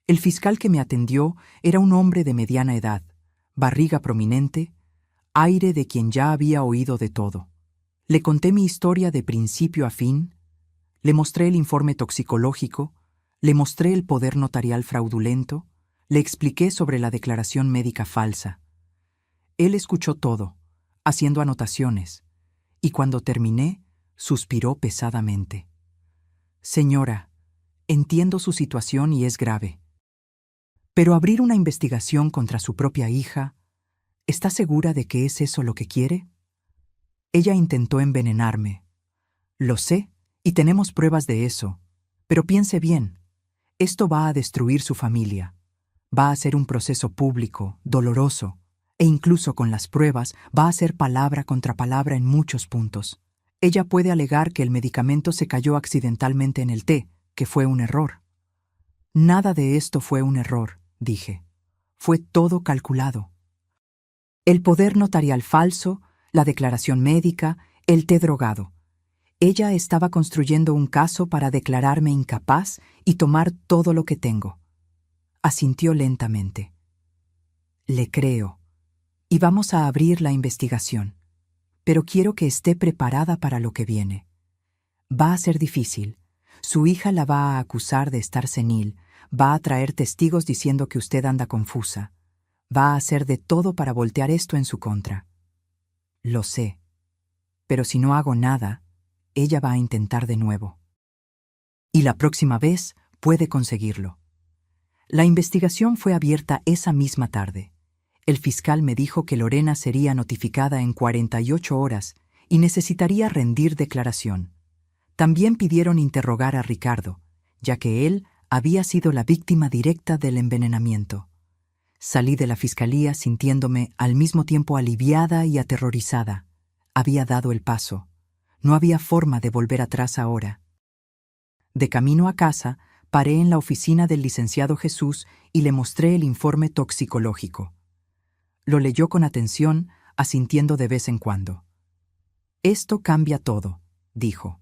S1: El fiscal que me atendió era un hombre de mediana edad, barriga prominente, aire de quien ya había oído de todo. Le conté mi historia de principio a fin, le mostré el informe toxicológico, le mostré el poder notarial fraudulento, le expliqué sobre la declaración médica falsa. Él escuchó todo, haciendo anotaciones, y cuando terminé, suspiró pesadamente. «Señora, entiendo su situación y es grave. Pero abrir una investigación contra su propia hija, ¿está segura de que es eso lo que quiere? Ella intentó envenenarme. Lo sé, y tenemos pruebas de eso. Pero piense bien, esto va a destruir su familia. Va a ser un proceso público, doloroso, e incluso con las pruebas va a ser palabra contra palabra en muchos puntos. Ella puede alegar que el medicamento se cayó accidentalmente en el té, que fue un error». «Nada de esto fue un error», dije. «Fue todo calculado. El poder notarial falso, la declaración médica, el té drogado. Ella estaba construyendo un caso para declararme incapaz y tomar todo lo que tengo». Asintió lentamente. «Le creo. Y vamos a abrir la investigación. pero quiero que esté preparada para lo que viene. Va a ser difícil. Su hija la va a acusar de estar senil, va a traer testigos diciendo que usted anda confusa. Va a hacer de todo para voltear esto en su contra. Lo sé, pero si no hago nada, ella va a intentar de nuevo. Y la próxima vez puede conseguirlo. La investigación fue abierta esa misma tarde. El fiscal me dijo que Lorena sería notificada en 48 horas y necesitaría rendir declaración. También pidieron interrogar a Ricardo, ya que él había sido la víctima directa del envenenamiento. Salí de la fiscalía sintiéndome al mismo tiempo aliviada y aterrorizada. Había dado el paso. No había forma de volver atrás ahora. De camino a casa, paré en la oficina del licenciado Jesús y le mostré el informe toxicológico. Lo leyó con atención, asintiendo de vez en cuando. «Esto cambia todo», dijo.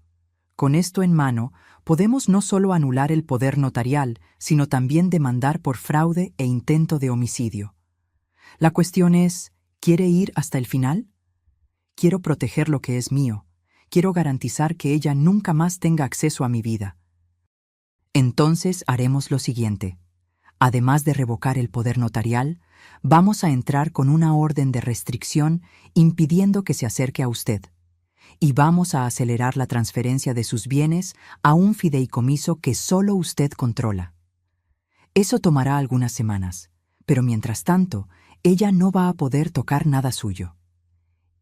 S1: «Con esto en mano, podemos no solo anular el poder notarial, sino también demandar por fraude e intento de homicidio. La cuestión es, ¿quiere ir hasta el final? Quiero proteger lo que es mío. Quiero garantizar que ella nunca más tenga acceso a mi vida. Entonces haremos lo siguiente. Además de revocar el poder notarial, vamos a entrar con una orden de restricción impidiendo que se acerque a usted. Y vamos a acelerar la transferencia de sus bienes a un fideicomiso que solo usted controla. Eso tomará algunas semanas, pero mientras tanto, ella no va a poder tocar nada suyo.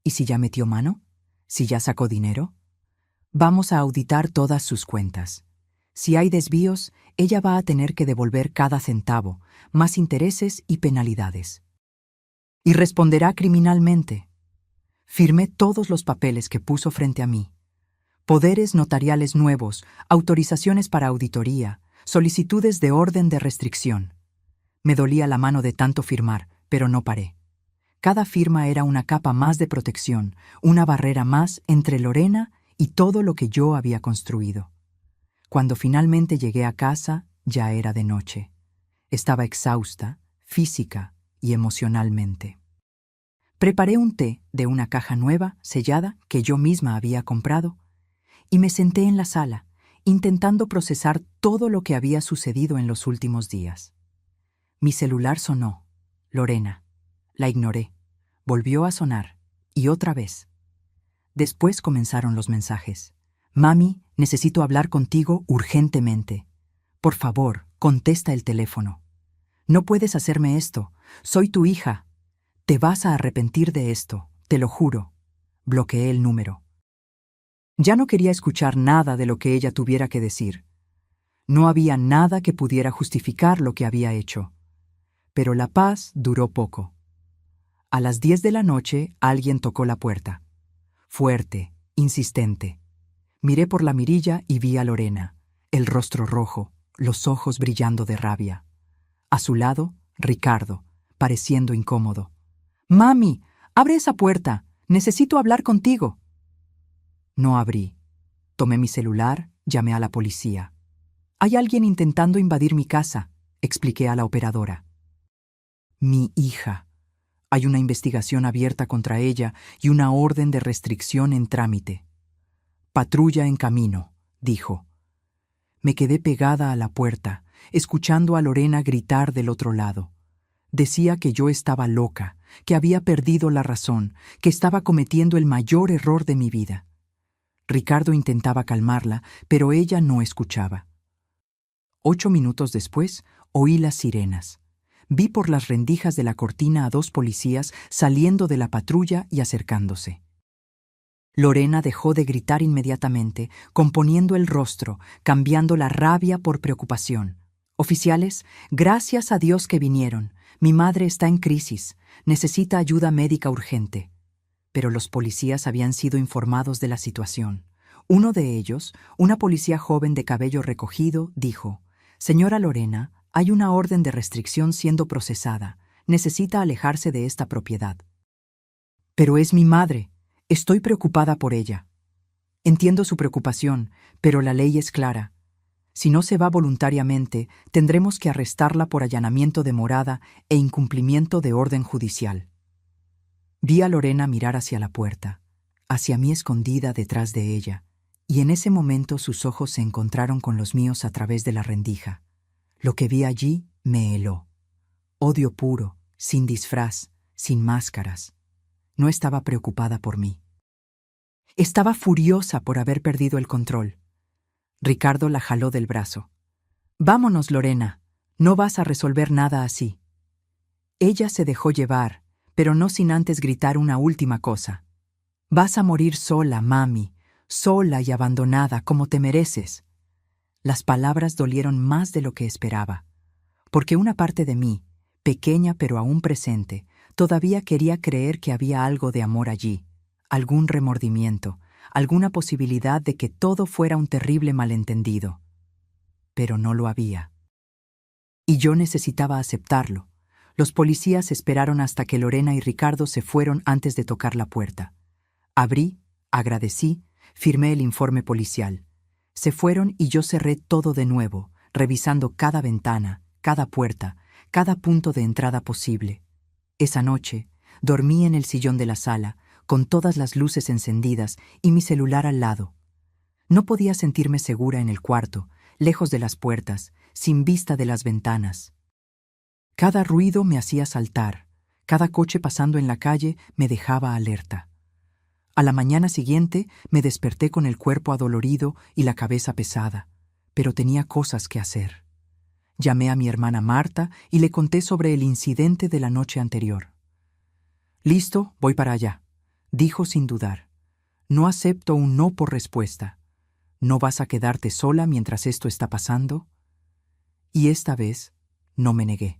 S1: ¿Y si ya metió mano? ¿Si ya sacó dinero? Vamos a auditar todas sus cuentas. Si hay desvíos, ella va a tener que devolver cada centavo, más intereses y penalidades. Y responderá criminalmente. Firmé todos los papeles que puso frente a mí. Poderes notariales nuevos, autorizaciones para auditoría, solicitudes de orden de restricción. Me dolía la mano de tanto firmar, pero no paré. Cada firma era una capa más de protección, una barrera más entre Lorena y todo lo que yo había construido. Cuando finalmente llegué a casa, ya era de noche. Estaba exhausta, física y emocionalmente. Preparé un té de una caja nueva, sellada, que yo misma había comprado, y me senté en la sala, intentando procesar todo lo que había sucedido en los últimos días. Mi celular sonó. Lorena. La ignoré. Volvió a sonar, y otra vez. Después comenzaron los mensajes. «Mami, necesito hablar contigo urgentemente. Por favor, contesta el teléfono. No puedes hacerme esto. Soy tu hija. Te vas a arrepentir de esto, te lo juro». Bloqueé el número. Ya no quería escuchar nada de lo que ella tuviera que decir. No había nada que pudiera justificar lo que había hecho. Pero la paz duró poco. A las 10 de la noche alguien tocó la puerta. Fuerte, insistente. Miré por la mirilla y vi a Lorena, el rostro rojo, los ojos brillando de rabia. A su lado, Ricardo, pareciendo incómodo. «Mami, abre esa puerta. Necesito hablar contigo». No abrí. Tomé mi celular, llamé a la policía. «Hay alguien intentando invadir mi casa», expliqué a la operadora. «Mi hija. Hay una investigación abierta contra ella y una orden de restricción en trámite». «Patrulla en camino», dijo. Me quedé pegada a la puerta, escuchando a Lorena gritar del otro lado. Decía que yo estaba loca, que había perdido la razón, que estaba cometiendo el mayor error de mi vida. Ricardo intentaba calmarla, pero ella no escuchaba. 8 minutos después, oí las sirenas. Vi por las rendijas de la cortina a 2 policías saliendo de la patrulla y acercándose. Lorena dejó de gritar inmediatamente, componiendo el rostro, cambiando la rabia por preocupación. «Oficiales, gracias a Dios que vinieron. Mi madre está en crisis. Necesita ayuda médica urgente». Pero los policías habían sido informados de la situación. Uno de ellos, una policía joven de cabello recogido, dijo: «Señora Lorena, hay una orden de restricción siendo procesada. Necesita alejarse de esta propiedad». «Pero es mi madre. Estoy preocupada por ella». «Entiendo su preocupación, pero la ley es clara. Si no se va voluntariamente, tendremos que arrestarla por allanamiento de morada e incumplimiento de orden judicial». Vi a Lorena mirar hacia la puerta. hacia mí escondida detrás de ella, y en ese momento sus ojos se encontraron con los míos a través de la rendija. Lo que vi allí me heló. Odio puro, sin disfraz, sin máscaras. No estaba preocupada por mí. Estaba furiosa por haber perdido el control. Ricardo la jaló del brazo. «Vámonos, Lorena. No vas a resolver nada así». Ella se dejó llevar, pero no sin antes gritar una última cosa. «Vas a morir sola, mami, sola y abandonada como te mereces». Las palabras dolieron más de lo que esperaba, porque una parte de mí, pequeña pero aún presente, todavía quería creer que había algo de amor allí, algún remordimiento, alguna posibilidad de que todo fuera un terrible malentendido. Pero no lo había. Y yo necesitaba aceptarlo. Los policías esperaron hasta que Lorena y Ricardo se fueron antes de tocar la puerta. Abrí, agradecí, firmé el informe policial. Se fueron y yo cerré todo de nuevo, revisando cada ventana, cada puerta, cada punto de entrada posible. Esa noche, dormí en el sillón de la sala, con todas las luces encendidas y mi celular al lado. No podía sentirme segura en el cuarto, lejos de las puertas, sin vista de las ventanas. Cada ruido me hacía saltar, cada coche pasando en la calle me dejaba alerta. A la mañana siguiente me desperté con el cuerpo adolorido y la cabeza pesada, pero tenía cosas que hacer. Llamé a mi hermana Marta y le conté sobre el incidente de la noche anterior. «Listo, voy para allá», dijo sin dudar. «No acepto un no por respuesta. ¿No vas a quedarte sola mientras esto está pasando?» Y esta vez no me negué.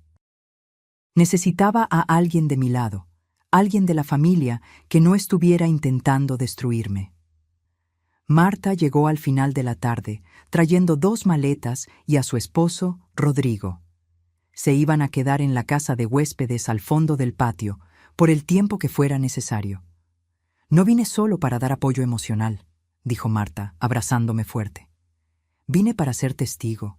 S1: Necesitaba a alguien de mi lado, alguien de la familia que no estuviera intentando destruirme. Marta llegó al final de la tarde, trayendo 2 maletas y a su esposo, Rodrigo. Se iban a quedar en la casa de huéspedes al fondo del patio, por el tiempo que fuera necesario. «No vine solo para dar apoyo emocional», dijo Marta, abrazándome fuerte. «Vine para ser testigo.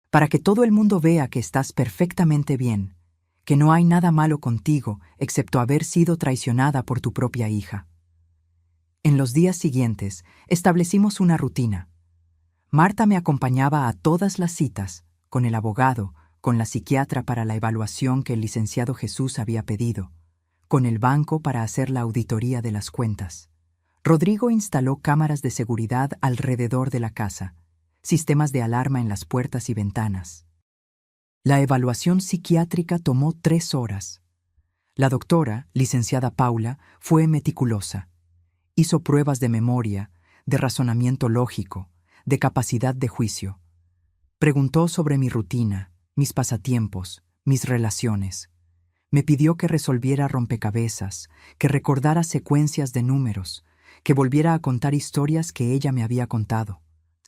S1: Para que todo el mundo vea que estás perfectamente bien, que no hay nada malo contigo excepto haber sido traicionada por tu propia hija». En los días siguientes, establecimos una rutina. Marta me acompañaba a todas las citas, con el abogado, con la psiquiatra para la evaluación que el licenciado Jesús había pedido, con el banco para hacer la auditoría de las cuentas. Rodrigo instaló cámaras de seguridad alrededor de la casa, sistemas de alarma en las puertas y ventanas. La evaluación psiquiátrica tomó 3 horas. La doctora, licenciada Paula, fue meticulosa. Hizo pruebas de memoria, de razonamiento lógico, de capacidad de juicio. Preguntó sobre mi rutina, mis pasatiempos, mis relaciones. Me pidió que resolviera rompecabezas, que recordara secuencias de números, que volviera a contar historias que ella me había contado.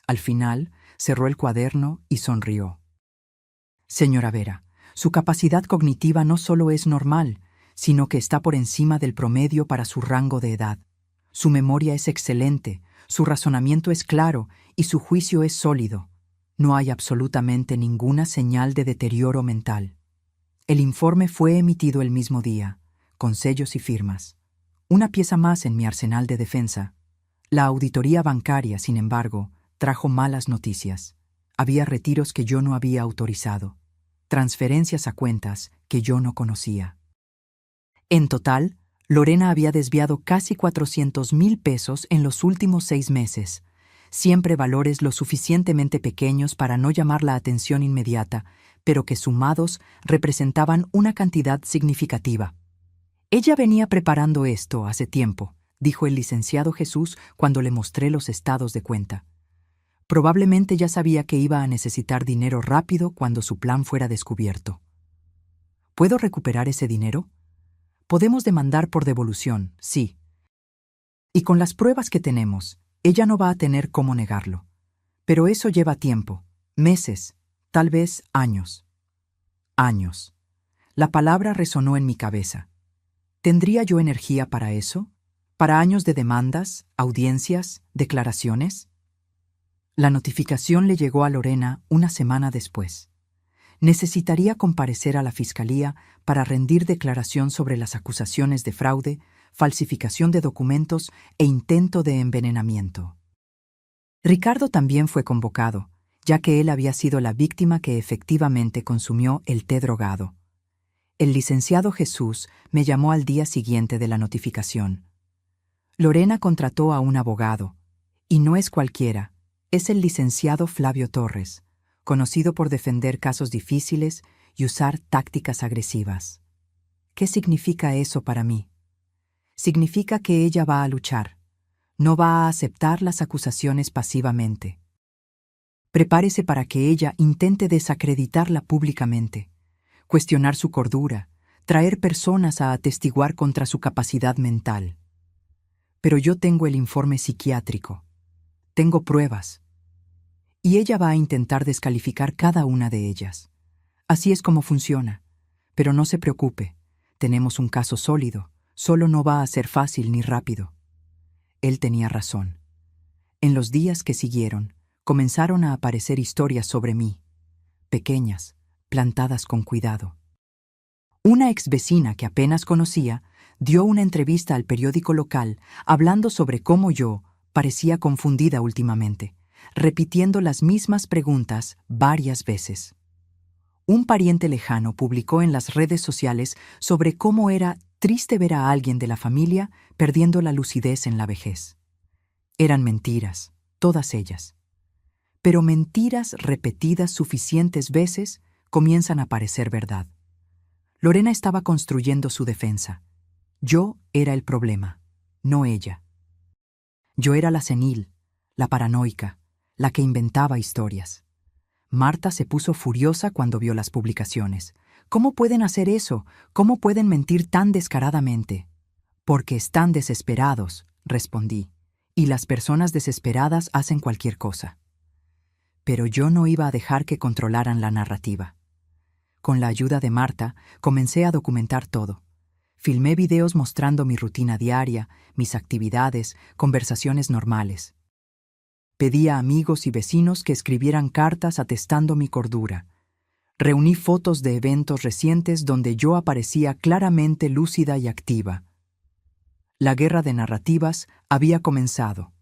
S1: Al final, cerró el cuaderno y sonrió. «Señora Vera, su capacidad cognitiva no solo es normal, sino que está por encima del promedio para su rango de edad. Su memoria es excelente, su razonamiento es claro y su juicio es sólido. No hay absolutamente ninguna señal de deterioro mental». El informe fue emitido el mismo día, con sellos y firmas. Una pieza más en mi arsenal de defensa. La auditoría bancaria, sin embargo, trajo malas noticias. Había retiros que yo no había autorizado, transferencias a cuentas que yo no conocía. En total, Lorena había desviado casi 400,000 pesos en los últimos 6 meses, siempre valores lo suficientemente pequeños para no llamar la atención inmediata, pero que sumados representaban una cantidad significativa. «Ella venía preparando esto hace tiempo», dijo el licenciado Jesús cuando le mostré los estados de cuenta. Probablemente ya sabía que iba a necesitar dinero rápido cuando su plan fuera descubierto. «¿Puedo recuperar ese dinero? Podemos demandar por devolución, sí. Y con las pruebas que tenemos, ella no va a tener cómo negarlo. Pero eso lleva tiempo, meses, tal vez años». Años. La palabra resonó en mi cabeza. ¿Tendría yo energía para eso? ¿Para años de demandas, audiencias, declaraciones? La notificación le llegó a Lorena una semana después. Necesitaría comparecer a la fiscalía para rendir declaración sobre las acusaciones de fraude, falsificación de documentos e intento de envenenamiento. Ricardo también fue convocado, ya que él había sido la víctima que efectivamente consumió el té drogado. El licenciado Jesús me llamó al día siguiente de la notificación. Lorena contrató a un abogado, y no es cualquiera, es el licenciado Flavio Torres, conocido por defender casos difíciles y usar tácticas agresivas. ¿Qué significa eso para mí? Significa que ella va a luchar, no va a aceptar las acusaciones pasivamente. Prepárese para que ella intente desacreditarla públicamente, cuestionar su cordura, traer personas a atestiguar contra su capacidad mental. Pero yo tengo el informe psiquiátrico, tengo pruebas, y ella va a intentar descalificar cada una de ellas. Así es como funciona, pero no se preocupe, tenemos un caso sólido, solo no va a ser fácil ni rápido. Él tenía razón. En los días que siguieron, comenzaron a aparecer historias sobre mí, pequeñas, plantadas con cuidado. Una exvecina que apenas conocía dio una entrevista al periódico local hablando sobre cómo yo parecía confundida últimamente, repitiendo las mismas preguntas varias veces. Un pariente lejano publicó en las redes sociales sobre cómo era triste ver a alguien de la familia perdiendo la lucidez en la vejez. Eran mentiras, todas ellas. Pero mentiras repetidas suficientes veces comienzan a parecer verdad. Lorena estaba construyendo su defensa. Yo era el problema, no ella. Yo era la senil, la paranoica, la que inventaba historias. Marta se puso furiosa cuando vio las publicaciones. ¿Cómo pueden hacer eso? ¿Cómo pueden mentir tan descaradamente? Porque están desesperados, respondí, y las personas desesperadas hacen cualquier cosa. Pero yo no iba a dejar que controlaran la narrativa. Con la ayuda de Marta, comencé a documentar todo. Filmé videos mostrando mi rutina diaria, mis actividades, conversaciones normales. Pedí a amigos y vecinos que escribieran cartas atestando mi cordura. Reuní fotos de eventos recientes donde yo aparecía claramente lúcida y activa. La guerra de narrativas había comenzado.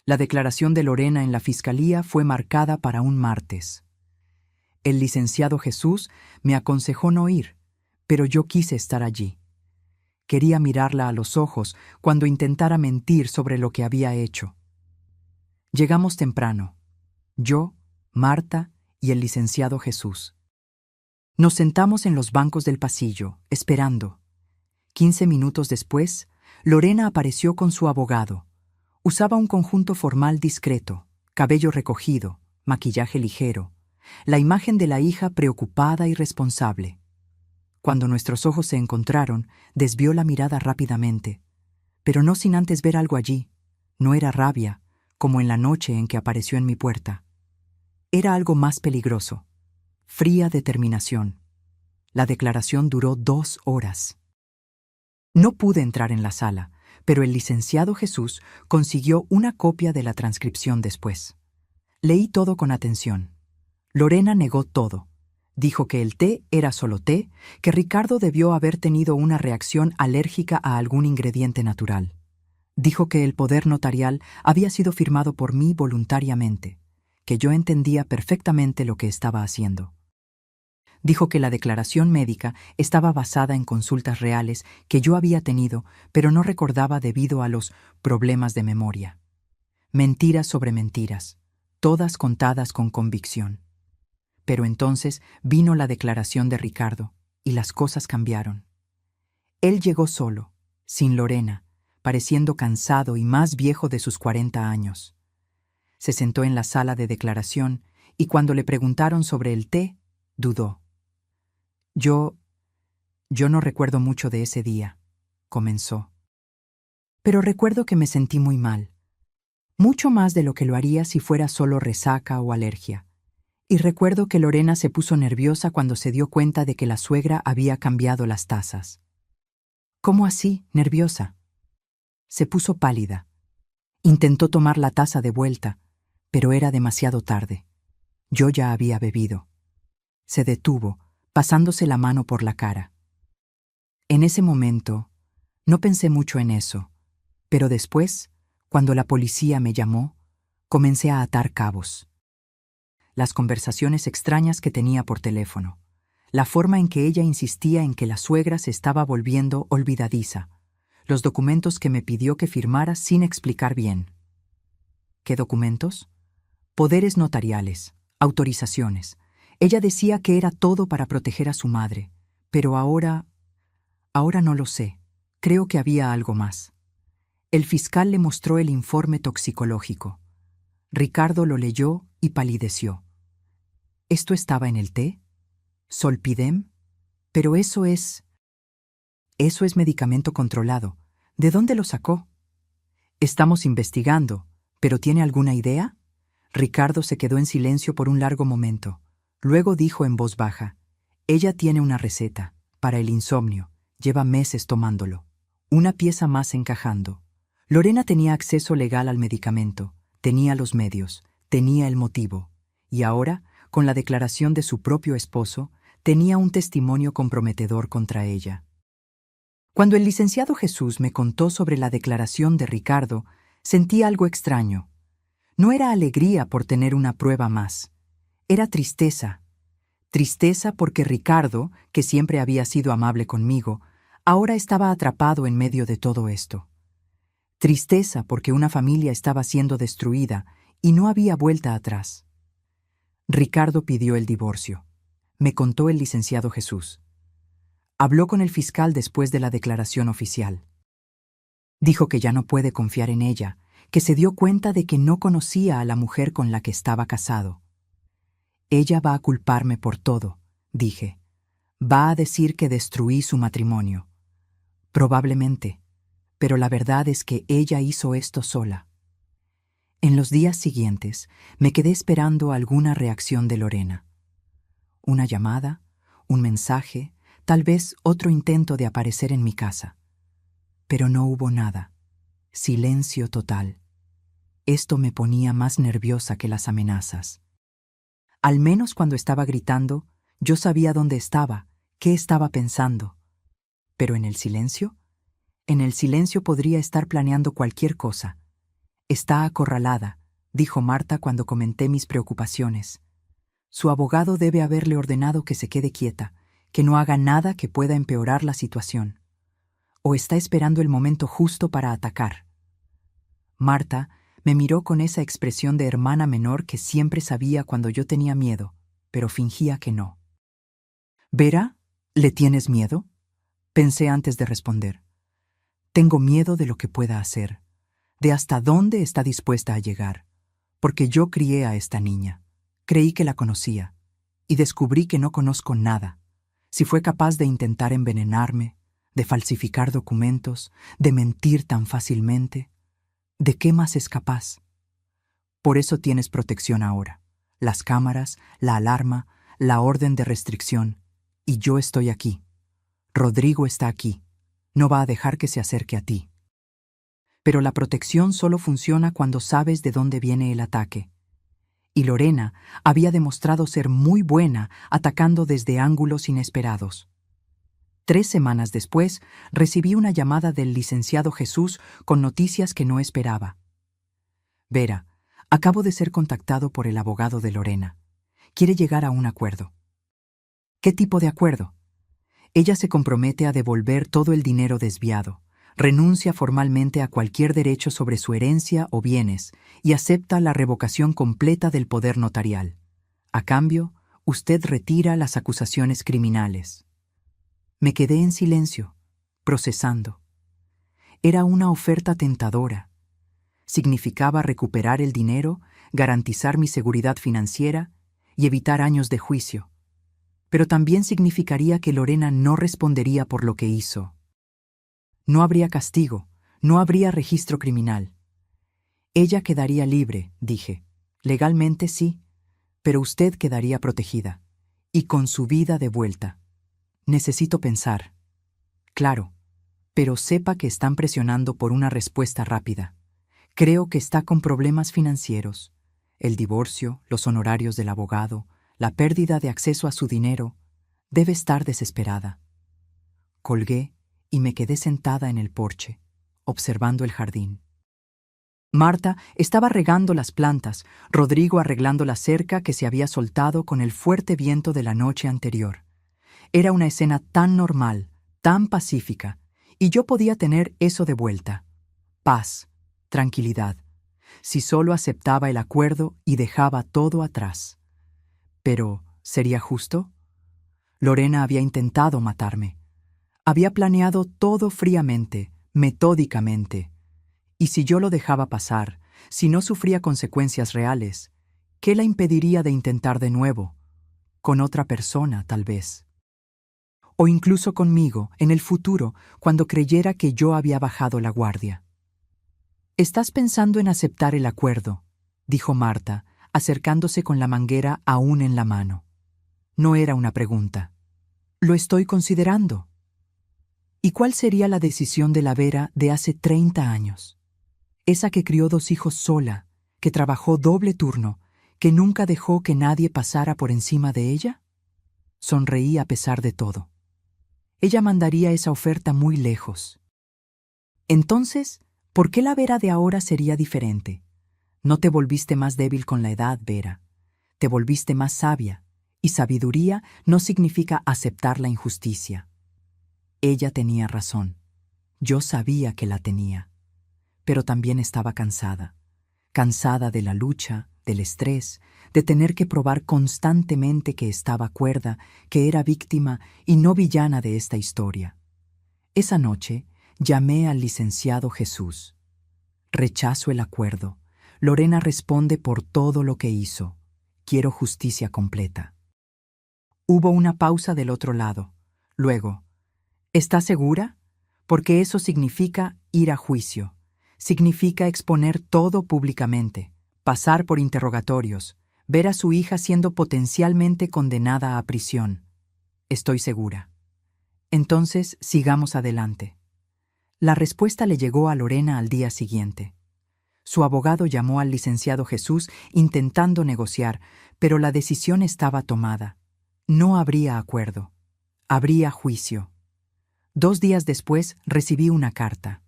S1: La declaración de Lorena en la fiscalía fue marcada para un martes. El licenciado Jesús me aconsejó no ir, pero yo quise estar allí. Quería mirarla a los ojos cuando intentara mentir sobre lo que había hecho. Llegamos temprano, yo, Marta y el licenciado Jesús. Nos sentamos en los bancos del pasillo, esperando. 15 minutos después, Lorena apareció con su abogado. Usaba un conjunto formal discreto, cabello recogido, maquillaje ligero, la imagen de la hija preocupada y responsable. Cuando nuestros ojos se encontraron, desvió la mirada rápidamente, pero no sin antes ver algo allí. No era rabia, como en la noche en que apareció en mi puerta. Era algo más peligroso, fría determinación. La declaración duró 2 horas. No pude entrar en la sala, pero el licenciado Jesús consiguió una copia de la transcripción después. Leí todo con atención. Lorena negó todo. Dijo que el té era solo té, que Ricardo debió haber tenido una reacción alérgica a algún ingrediente natural. Dijo que el poder notarial había sido firmado por mí voluntariamente, que yo entendía perfectamente lo que estaba haciendo. Dijo que la declaración médica estaba basada en consultas reales que yo había tenido, pero no recordaba debido a los problemas de memoria. Mentiras sobre mentiras, todas contadas con convicción. Pero entonces vino la declaración de Ricardo, y las cosas cambiaron. Él llegó solo, sin Lorena, pareciendo cansado y más viejo de sus 40 años. Se sentó en la sala de declaración, y cuando le preguntaron sobre el té, dudó. Yo no recuerdo mucho de ese día, comenzó. Pero recuerdo que me sentí muy mal, mucho más de lo que lo haría si fuera solo resaca o alergia. Y recuerdo que Lorena se puso nerviosa cuando se dio cuenta de que la suegra había cambiado las tazas. ¿Cómo así, nerviosa? Se puso pálida. Intentó tomar la taza de vuelta, pero era demasiado tarde. Yo ya había bebido. Se detuvo, pasándose la mano por la cara. En ese momento, No pensé mucho en eso, pero después, cuando la policía me llamó, comencé a atar cabos. Las conversaciones extrañas que tenía por teléfono, la forma en que ella insistía en que la suegra se estaba volviendo olvidadiza, los documentos que me pidió que firmara sin explicar bien. ¿Qué documentos? Poderes notariales, autorizaciones. Ella decía que era todo para proteger a su madre, pero ahora no lo sé. Creo que había algo más. El fiscal le mostró el informe toxicológico. Ricardo lo leyó y palideció. ¿Esto estaba en el té? ¿Solpidem? Pero eso es medicamento controlado. ¿De dónde lo sacó? Estamos investigando, pero ¿tiene alguna idea? Ricardo se quedó en silencio por un largo momento. Luego dijo en voz baja: ella tiene una receta para el insomnio. Lleva meses tomándolo. Una pieza más encajando. Lorena tenía acceso legal al medicamento, tenía los medios, tenía el motivo. Y ahora, con la declaración de su propio esposo, tenía un testimonio comprometedor contra ella. Cuando el licenciado Jesús me contó sobre la declaración de Ricardo, sentí algo extraño. No era alegría por tener una prueba más. Era tristeza. Tristeza porque Ricardo, que siempre había sido amable conmigo, ahora estaba atrapado en medio de todo esto. Tristeza porque una familia estaba siendo destruida y no había vuelta atrás. Ricardo pidió el divorcio. Me contó el licenciado Jesús. Habló con el fiscal después de la declaración oficial. Dijo que ya no puede confiar en ella, que se dio cuenta de que no conocía a la mujer con la que estaba casado. Ella va a culparme por todo, dije. Va a decir que destruí su matrimonio. Probablemente, pero la verdad es que ella hizo esto sola. En los días siguientes, me quedé esperando alguna reacción de Lorena. Una llamada, un mensaje, tal vez otro intento de aparecer en mi casa. Pero no hubo nada. Silencio total. Esto me ponía más nerviosa que las amenazas. Al menos cuando estaba gritando, yo sabía dónde estaba, qué estaba pensando. Pero en el silencio podría estar planeando cualquier cosa. Está acorralada, dijo Marta cuando comenté mis preocupaciones. Su abogado debe haberle ordenado que se quede quieta, que no haga nada que pueda empeorar la situación. O está esperando el momento justo para atacar. Marta me miró con esa expresión de hermana menor que siempre sabía cuando yo tenía miedo, pero fingía que no. «¿Vera? ¿Le tienes miedo?», pensé antes de responder. Tengo miedo de lo que pueda hacer, de hasta dónde está dispuesta a llegar, porque yo crié a esta niña, creí que la conocía, y descubrí que no conozco nada. Si fue capaz de intentar envenenarme, de falsificar documentos, de mentir tan fácilmente, ¿de qué más es capaz? Por eso tienes protección ahora. Las cámaras, la alarma, la orden de restricción. Y yo estoy aquí. Rodrigo está aquí. No va a dejar que se acerque a ti. Pero la protección solo funciona cuando sabes de dónde viene el ataque. Y Lorena había demostrado ser muy buena atacando desde ángulos inesperados. 3 semanas después, recibí una llamada del licenciado Jesús con noticias que no esperaba. «Vera, acabo de ser contactado por el abogado de Lorena. Quiere llegar a un acuerdo». «¿Qué tipo de acuerdo?». «Ella se compromete a devolver todo el dinero desviado, renuncia formalmente a cualquier derecho sobre su herencia o bienes y acepta la revocación completa del poder notarial. A cambio, usted retira las acusaciones criminales». Me quedé en silencio, procesando. Era una oferta tentadora. Significaba recuperar el dinero, garantizar mi seguridad financiera y evitar años de juicio. Pero también significaría que Lorena no respondería por lo que hizo. No habría castigo, no habría registro criminal. Ella quedaría libre, dije. Legalmente sí, pero usted quedaría protegida, y con su vida de vuelta. Necesito pensar. Claro, pero sepa que están presionando por una respuesta rápida. Creo que está con problemas financieros. El divorcio, los honorarios del abogado, la pérdida de acceso a su dinero. Debe estar desesperada. Colgué y me quedé sentada en el porche, observando el jardín. Marta estaba regando las plantas, Rodrigo arreglando la cerca que se había soltado con el fuerte viento de la noche anterior. Era una escena tan normal, tan pacífica, y yo podía tener eso de vuelta. Paz, tranquilidad, si solo aceptaba el acuerdo y dejaba todo atrás. Pero, ¿sería justo? Lorena había intentado matarme. Había planeado todo fríamente, metódicamente. Y si yo lo dejaba pasar, si no sufría consecuencias reales, ¿qué la impediría de intentar de nuevo? Con otra persona, tal vez. O incluso conmigo, en el futuro, cuando creyera que yo había bajado la guardia. «Estás pensando en aceptar el acuerdo», dijo Marta, acercándose con la manguera aún en la mano. No era una pregunta. «Lo estoy considerando». ¿Y cuál sería la decisión de la Vera de hace 30 años? Esa que crió 2 hijos sola, que trabajó doble turno, que nunca dejó que nadie pasara por encima de ella. Sonreí a pesar de todo. Ella mandaría esa oferta muy lejos. Entonces, ¿por qué la Vera de ahora sería diferente? No te volviste más débil con la edad, Vera. Te volviste más sabia, y sabiduría no significa aceptar la injusticia. Ella tenía razón. Yo sabía que la tenía. Pero también estaba cansada. Cansada de la lucha, del estrés, de tener que probar constantemente que estaba cuerda, que era víctima y no villana de esta historia. Esa noche llamé al licenciado Jesús. Rechazo el acuerdo. Lorena responde por todo lo que hizo. Quiero justicia completa. Hubo una pausa del otro lado. Luego, ¿estás segura? Porque eso significa ir a juicio. Significa exponer todo públicamente, pasar por interrogatorios, ver a su hija siendo potencialmente condenada a prisión. Estoy segura. Entonces, sigamos adelante. La respuesta le llegó a Lorena al día siguiente. Su abogado llamó al licenciado Jesús intentando negociar, pero la decisión estaba tomada. No habría acuerdo. Habría juicio. 2 días después recibí una carta.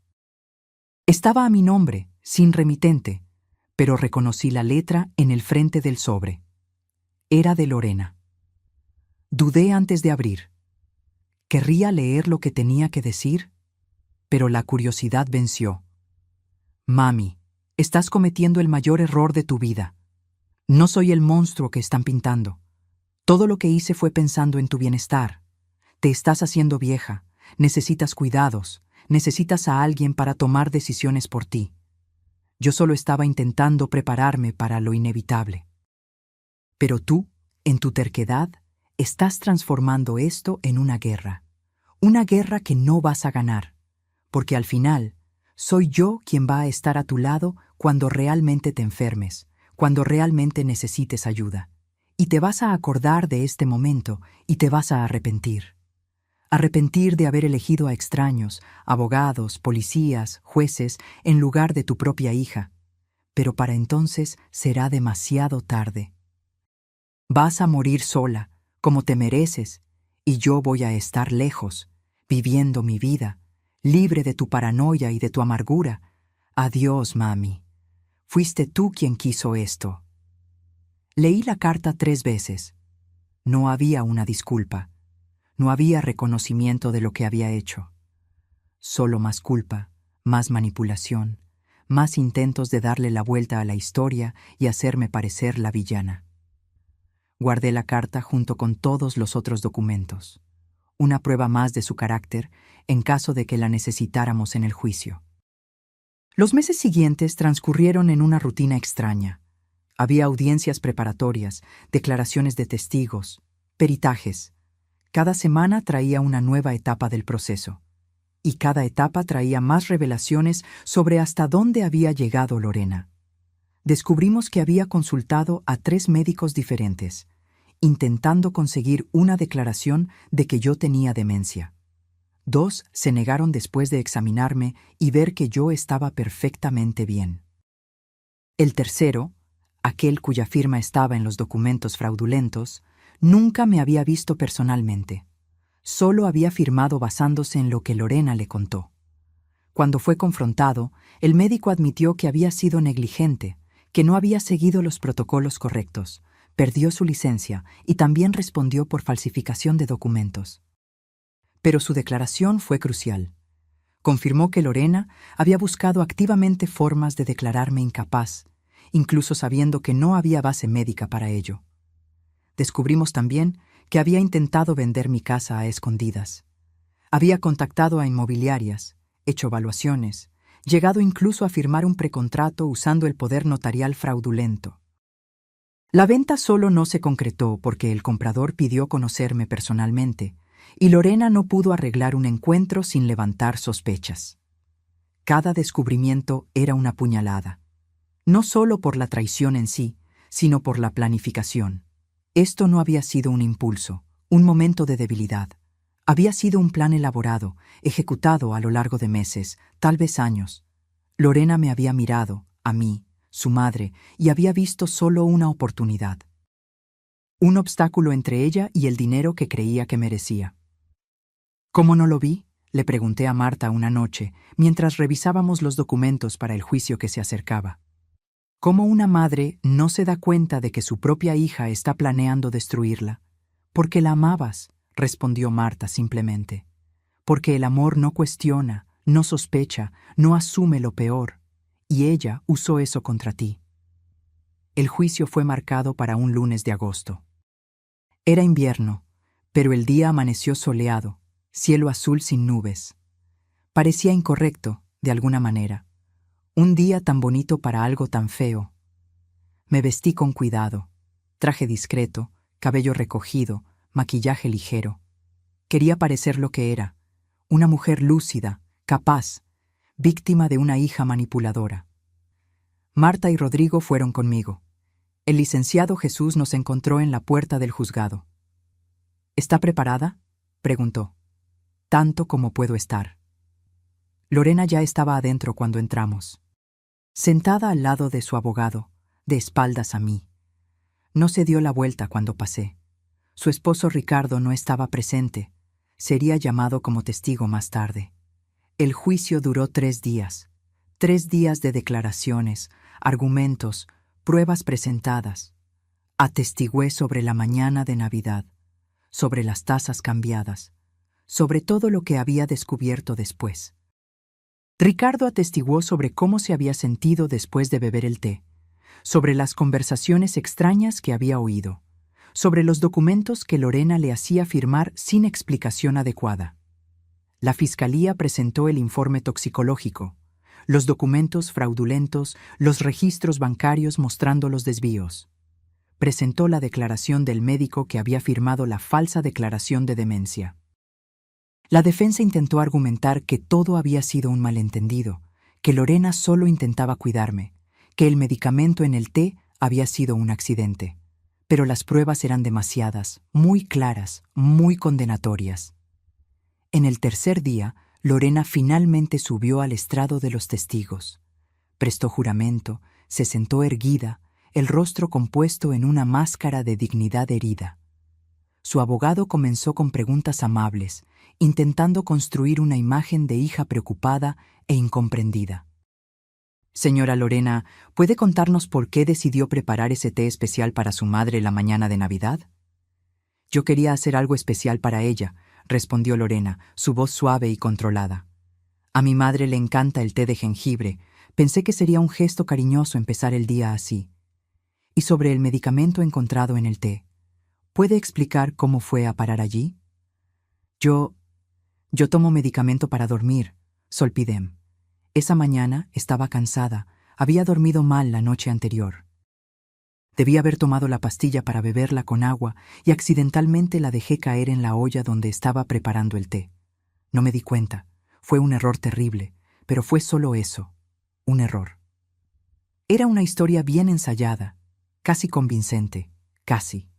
S1: Estaba a mi nombre, sin remitente, pero reconocí la letra en el frente del sobre. Era de Lorena. Dudé antes de abrir. ¿Querría leer lo que tenía que decir? Pero la curiosidad venció. Mami, estás cometiendo el mayor error de tu vida. No soy el monstruo que están pintando. Todo lo que hice fue pensando en tu bienestar. Te estás haciendo vieja, necesitas cuidados, necesitas a alguien para tomar decisiones por ti. Yo solo estaba intentando prepararme para lo inevitable. Pero tú, en tu terquedad, estás transformando esto en una guerra que no vas a ganar, porque al final soy yo quien va a estar a tu lado cuando realmente te enfermes, cuando realmente necesites ayuda. Y te vas a acordar de este momento y te vas a arrepentir. Arrepentir de haber elegido a extraños, abogados, policías, jueces, en lugar de tu propia hija. Pero para entonces será demasiado tarde. Vas a morir sola, como te mereces, y yo voy a estar lejos, viviendo mi vida, libre de tu paranoia y de tu amargura. Adiós, mami. Fuiste tú quien quiso esto. Leí la carta 3 veces. No había una disculpa. No había reconocimiento de lo que había hecho. Solo más culpa, más manipulación, más intentos de darle la vuelta a la historia y hacerme parecer la villana. Guardé la carta junto con todos los otros documentos. Una prueba más de su carácter en caso de que la necesitáramos en el juicio. Los meses siguientes transcurrieron en una rutina extraña. Había audiencias preparatorias, declaraciones de testigos, peritajes. Cada semana traía una nueva etapa del proceso. Y cada etapa traía más revelaciones sobre hasta dónde había llegado Lorena. Descubrimos que había consultado a 3 médicos diferentes, intentando conseguir una declaración de que yo tenía demencia. 2 se negaron después de examinarme y ver que yo estaba perfectamente bien. El tercero, aquel cuya firma estaba en los documentos fraudulentos, nunca me había visto personalmente. Solo había firmado basándose en lo que Lorena le contó. Cuando fue confrontado, el médico admitió que había sido negligente, que no había seguido los protocolos correctos, perdió su licencia y también respondió por falsificación de documentos. Pero su declaración fue crucial. Confirmó que Lorena había buscado activamente formas de declararme incapaz, incluso sabiendo que no había base médica para ello. Descubrimos también que había intentado vender mi casa a escondidas. Había contactado a inmobiliarias, hecho evaluaciones, llegado incluso a firmar un precontrato usando el poder notarial fraudulento. La venta solo no se concretó porque el comprador pidió conocerme personalmente, y Lorena no pudo arreglar un encuentro sin levantar sospechas. Cada descubrimiento era una puñalada, no solo por la traición en sí, sino por la planificación. Esto no había sido un impulso, un momento de debilidad. Había sido un plan elaborado, ejecutado a lo largo de meses, tal vez años. Lorena me había mirado, a mí, su madre, y había visto solo una oportunidad. Un obstáculo entre ella y el dinero que creía que merecía. ¿Cómo no lo vi?, le pregunté a Marta una noche, mientras revisábamos los documentos para el juicio que se acercaba. ¿Cómo una madre no se da cuenta de que su propia hija está planeando destruirla? Porque la amabas, respondió Marta simplemente. Porque el amor no cuestiona, no sospecha, no asume lo peor, y ella usó eso contra ti. El juicio fue marcado para un lunes de agosto. Era invierno, pero el día amaneció soleado, cielo azul sin nubes. Parecía incorrecto, de alguna manera. Un día tan bonito para algo tan feo. Me vestí con cuidado, traje discreto, cabello recogido, maquillaje ligero. Quería parecer lo que era, una mujer lúcida, capaz, víctima de una hija manipuladora. Marta y Rodrigo fueron conmigo. El licenciado Jesús nos encontró en la puerta del juzgado. ¿Está preparada?, preguntó. Tanto como puedo estar. Lorena ya estaba adentro cuando entramos. Sentada al lado de su abogado, de espaldas a mí. No se dio la vuelta cuando pasé. Su esposo Ricardo no estaba presente. Sería llamado como testigo más tarde. El juicio duró 3 días. 3 días de declaraciones, argumentos, pruebas presentadas. Atestigué sobre la mañana de Navidad, sobre las tazas cambiadas, sobre todo lo que había descubierto después. Ricardo atestiguó sobre cómo se había sentido después de beber el té, sobre las conversaciones extrañas que había oído, sobre los documentos que Lorena le hacía firmar sin explicación adecuada. La Fiscalía presentó el informe toxicológico, los documentos fraudulentos, los registros bancarios mostrando los desvíos. Presentó la declaración del médico que había firmado la falsa declaración de demencia. La defensa intentó argumentar que todo había sido un malentendido, que Lorena solo intentaba cuidarme, que el medicamento en el té había sido un accidente. Pero las pruebas eran demasiadas, muy claras, muy condenatorias. En el tercer día, Lorena finalmente subió al estrado de los testigos. Prestó juramento, se sentó erguida, el rostro compuesto en una máscara de dignidad herida. Su abogado comenzó con preguntas amables, intentando construir una imagen de hija preocupada e incomprendida. Señora Lorena, ¿puede contarnos por qué decidió preparar ese té especial para su madre la mañana de Navidad? Yo quería hacer algo especial para ella, respondió Lorena, su voz suave y controlada. A mi madre le encanta el té de jengibre. Pensé que sería un gesto cariñoso empezar el día así. Y sobre el medicamento encontrado en el té, ¿puede explicar cómo fue a parar allí? Yo tomo medicamento para dormir, Solpidem. Esa mañana estaba cansada, había dormido mal la noche anterior. Debí haber tomado la pastilla para beberla con agua y accidentalmente la dejé caer en la olla donde estaba preparando el té. No me di cuenta. Fue un error terrible, pero fue solo eso, un error. Era una historia bien ensayada, casi convincente, casi.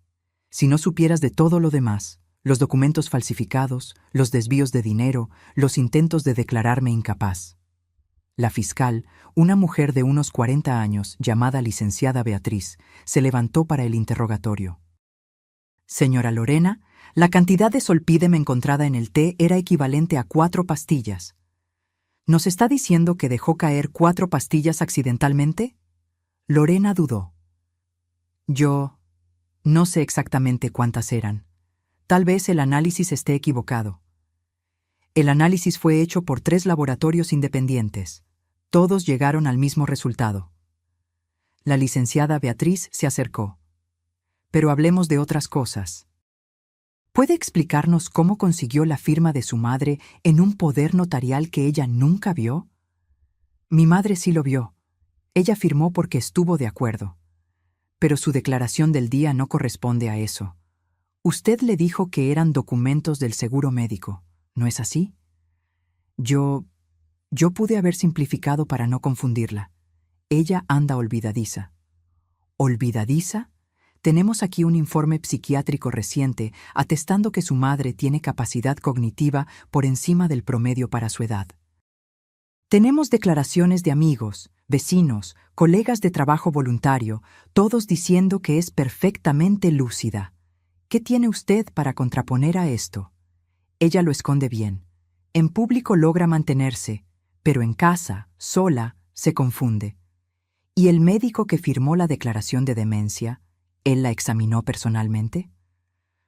S1: Si no supieras de todo lo demás, los documentos falsificados, los desvíos de dinero, los intentos de declararme incapaz. La fiscal, una mujer de unos 40 años, llamada licenciada Beatriz, se levantó para el interrogatorio. Señora Lorena, La cantidad de solpidem encontrada en el té era equivalente a 4 pastillas. ¿Nos está diciendo que dejó caer 4 pastillas accidentalmente? Lorena dudó. Yo no sé exactamente cuántas eran. Tal vez el análisis esté equivocado. El análisis fue hecho por 3 laboratorios independientes. Todos llegaron al mismo resultado. La licenciada Beatriz se acercó. Pero hablemos de otras cosas. ¿Puede explicarnos cómo consiguió la firma de su madre en un poder notarial que ella nunca vio? Mi madre sí lo vio. Ella firmó porque estuvo de acuerdo. Pero su declaración del día no corresponde a eso. Usted le dijo que eran documentos del seguro médico, ¿no es así? Yo pude haber simplificado para no confundirla. Ella anda olvidadiza. ¿Olvidadiza? Tenemos aquí un informe psiquiátrico reciente atestando que su madre tiene capacidad cognitiva por encima del promedio para su edad. Tenemos declaraciones de amigos, vecinos, colegas de trabajo voluntario, todos diciendo que es perfectamente lúcida. ¿Qué tiene usted para contraponer a esto? Ella lo esconde bien. En público logra mantenerse, pero en casa, sola, se confunde. ¿Y el médico que firmó la declaración de demencia, él la examinó personalmente?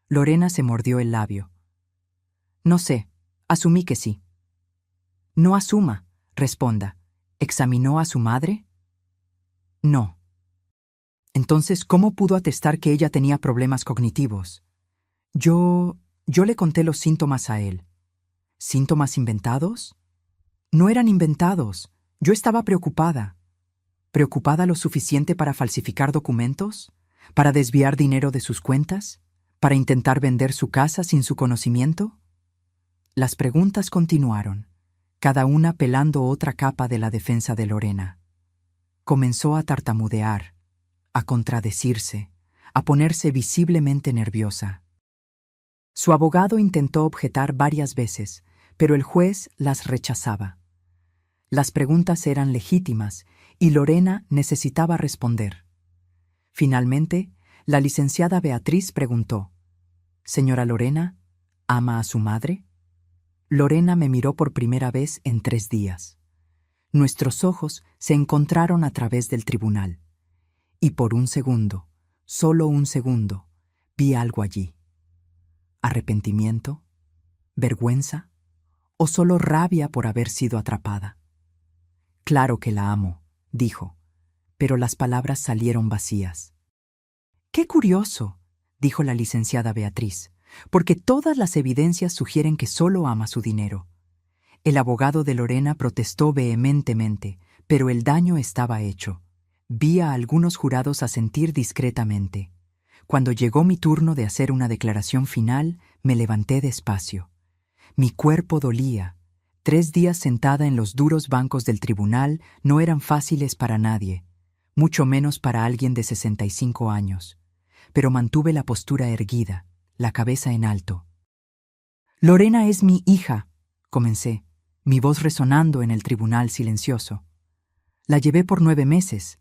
S1: Lorena se mordió el labio. No sé, asumí que sí. No asuma, responda. ¿Examinó a su madre? No. Entonces, ¿cómo pudo atestar que ella tenía problemas cognitivos? Yo le conté los síntomas a él. ¿Síntomas inventados? No eran inventados. Yo estaba preocupada. ¿Preocupada lo suficiente para falsificar documentos? ¿Para desviar dinero de sus cuentas? ¿Para intentar vender su casa sin su conocimiento? Las preguntas continuaron, cada una pelando otra capa de la defensa de Lorena. Comenzó a tartamudear, a contradecirse, a ponerse visiblemente nerviosa. Su abogado intentó objetar varias veces, pero el juez las rechazaba. Las preguntas eran legítimas y Lorena necesitaba responder. Finalmente, la licenciada Beatriz preguntó: «Señora Lorena, ¿ama a su madre?» Lorena me miró por primera vez en 3 días. Nuestros ojos se encontraron a través del tribunal. Y por un segundo, solo un segundo, vi algo allí. ¿Arrepentimiento? ¿Vergüenza? ¿O solo rabia por haber sido atrapada? «Claro que la amo», dijo, pero las palabras salieron vacías. «Qué curioso», dijo la licenciada Beatriz, «porque todas las evidencias sugieren que solo ama su dinero». El abogado de Lorena protestó vehementemente, pero el daño estaba hecho. Vi a algunos jurados asentir discretamente. Cuando llegó mi turno de hacer una declaración final, me levanté despacio. Mi cuerpo dolía. 3 días sentada en los duros bancos del tribunal no eran fáciles para nadie, mucho menos para alguien de 65 años. Pero mantuve la postura erguida, la cabeza en alto. «Lorena es mi hija», comencé, mi voz resonando en el tribunal silencioso. «La llevé por 9 meses.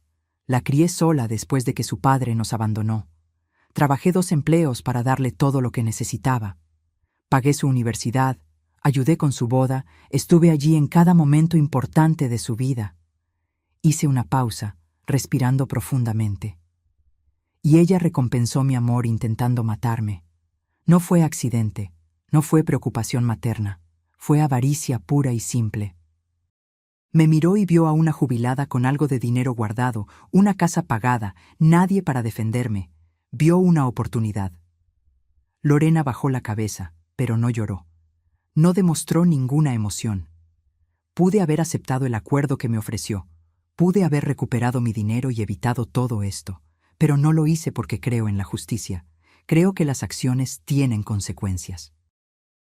S1: La crié sola después de que su padre nos abandonó. Trabajé 2 empleos para darle todo lo que necesitaba. Pagué su universidad, ayudé con su boda, estuve allí en cada momento importante de su vida». Hice una pausa, respirando profundamente. Y ella recompensó mi amor intentando matarme. No fue accidente, no fue preocupación materna, fue avaricia pura y simple. Me miró y vio a una jubilada con algo de dinero guardado, una casa pagada, nadie para defenderme. Vio una oportunidad. Lorena bajó la cabeza, pero no lloró. No demostró ninguna emoción. Pude haber aceptado el acuerdo que me ofreció. Pude haber recuperado mi dinero y evitado todo esto. Pero no lo hice porque creo en la justicia. Creo que las acciones tienen consecuencias.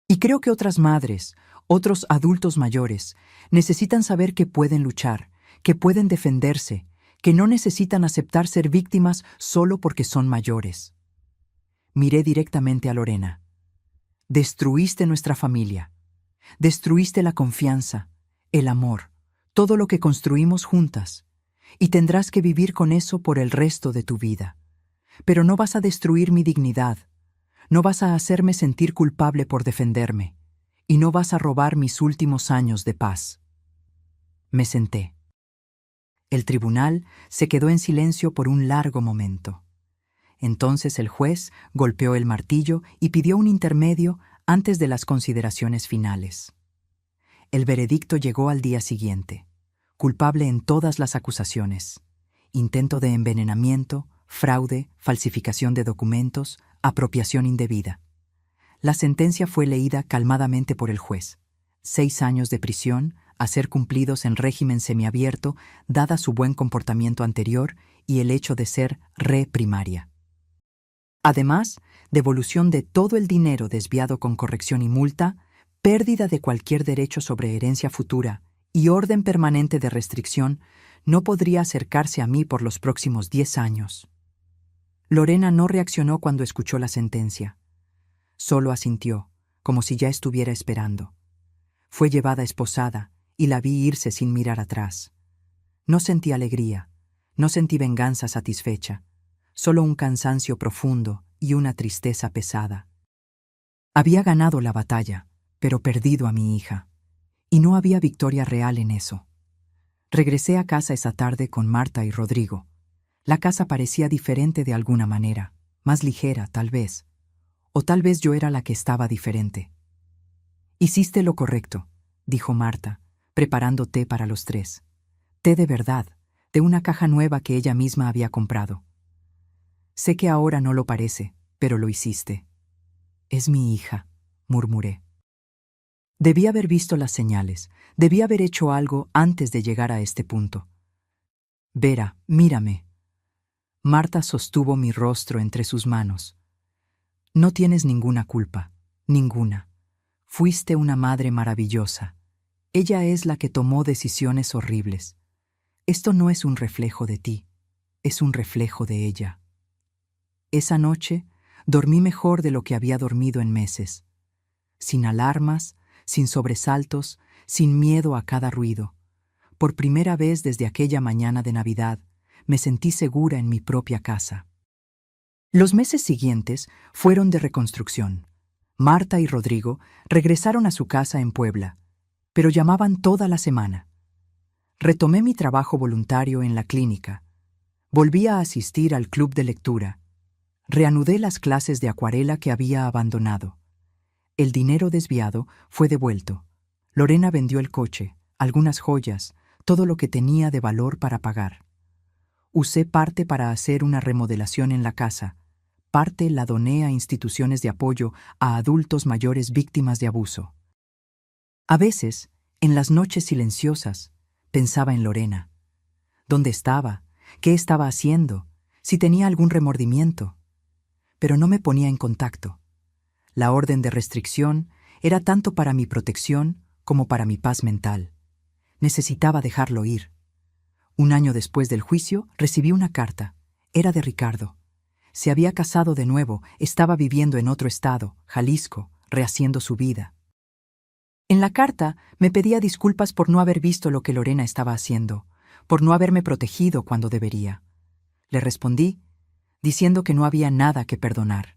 S1: Y creo que otras madres, otros adultos mayores, necesitan saber que pueden luchar, que pueden defenderse, que no necesitan aceptar ser víctimas solo porque son mayores. Miré directamente a Lorena. «Destruiste nuestra familia. Destruiste la confianza, el amor, todo lo que construimos juntas. Y tendrás que vivir con eso por el resto de tu vida. Pero no vas a destruir mi dignidad. No vas a hacerme sentir culpable por defenderme, y no vas a robar mis últimos años de paz. Me senté. El tribunal se quedó en silencio por un largo momento. Entonces el juez golpeó el martillo y pidió un intermedio antes de las consideraciones finales. El veredicto llegó al día siguiente. Culpable en todas las acusaciones. Intento de envenenamiento, fraude, falsificación de documentos, apropiación indebida. La sentencia fue leída calmadamente por el juez. 6 años de prisión, a ser cumplidos en régimen semiabierto, dada su buen comportamiento anterior y el hecho de ser re primaria. Además, devolución de todo el dinero desviado con corrección y multa, pérdida de cualquier derecho sobre herencia futura y orden permanente de restricción no podría acercarse a mí por los próximos 10 años. Lorena no reaccionó cuando escuchó la sentencia. Solo asintió, como si ya estuviera esperando. Fue llevada esposada y la vi irse sin mirar atrás. No sentí alegría, no sentí venganza satisfecha, solo un cansancio profundo y una tristeza pesada. Había ganado la batalla, pero perdido a mi hija, y no había victoria real en eso. Regresé a casa esa tarde con Marta y Rodrigo. La casa parecía diferente de alguna manera, más ligera, tal vez. O tal vez yo era la que estaba diferente. «Hiciste lo correcto», dijo Marta, preparando té para los 3. Té de verdad, de una caja nueva que ella misma había comprado. «Sé que ahora no lo parece, pero lo hiciste». «Es mi hija», murmuré. Debí haber visto las señales, debí haber hecho algo antes de llegar a este punto. «Vera, mírame». Marta sostuvo mi rostro entre sus manos. «No tienes ninguna culpa, ninguna. Fuiste una madre maravillosa. Ella es la que tomó decisiones horribles. Esto no es un reflejo de ti, es un reflejo de ella». Esa noche dormí mejor de lo que había dormido en meses. Sin alarmas, sin sobresaltos, sin miedo a cada ruido. Por primera vez desde aquella mañana de Navidad, me sentí segura en mi propia casa. Los meses siguientes fueron de reconstrucción. Marta y Rodrigo regresaron a su casa en Puebla, pero llamaban toda la semana. Retomé mi trabajo voluntario en la clínica. Volví a asistir al club de lectura. Reanudé las clases de acuarela que había abandonado. El dinero desviado fue devuelto. Lorena vendió el coche, algunas joyas, todo lo que tenía de valor para pagar. Usé parte para hacer una remodelación en la casa. Parte la doné a instituciones de apoyo a adultos mayores víctimas de abuso. A veces, en las noches silenciosas, pensaba en Lorena. ¿Dónde estaba? ¿Qué estaba haciendo? Si tenía algún remordimiento. Pero no me ponía en contacto. La orden de restricción era tanto para mi protección como para mi paz mental. Necesitaba dejarlo ir. Un año después del juicio, recibí una carta. Era de Ricardo. Se había casado de nuevo, estaba viviendo en otro estado, Jalisco, rehaciendo su vida. En la carta me pedía disculpas por no haber visto lo que Lorena estaba haciendo, por no haberme protegido cuando debería. Le respondí, diciendo que no había nada que perdonar.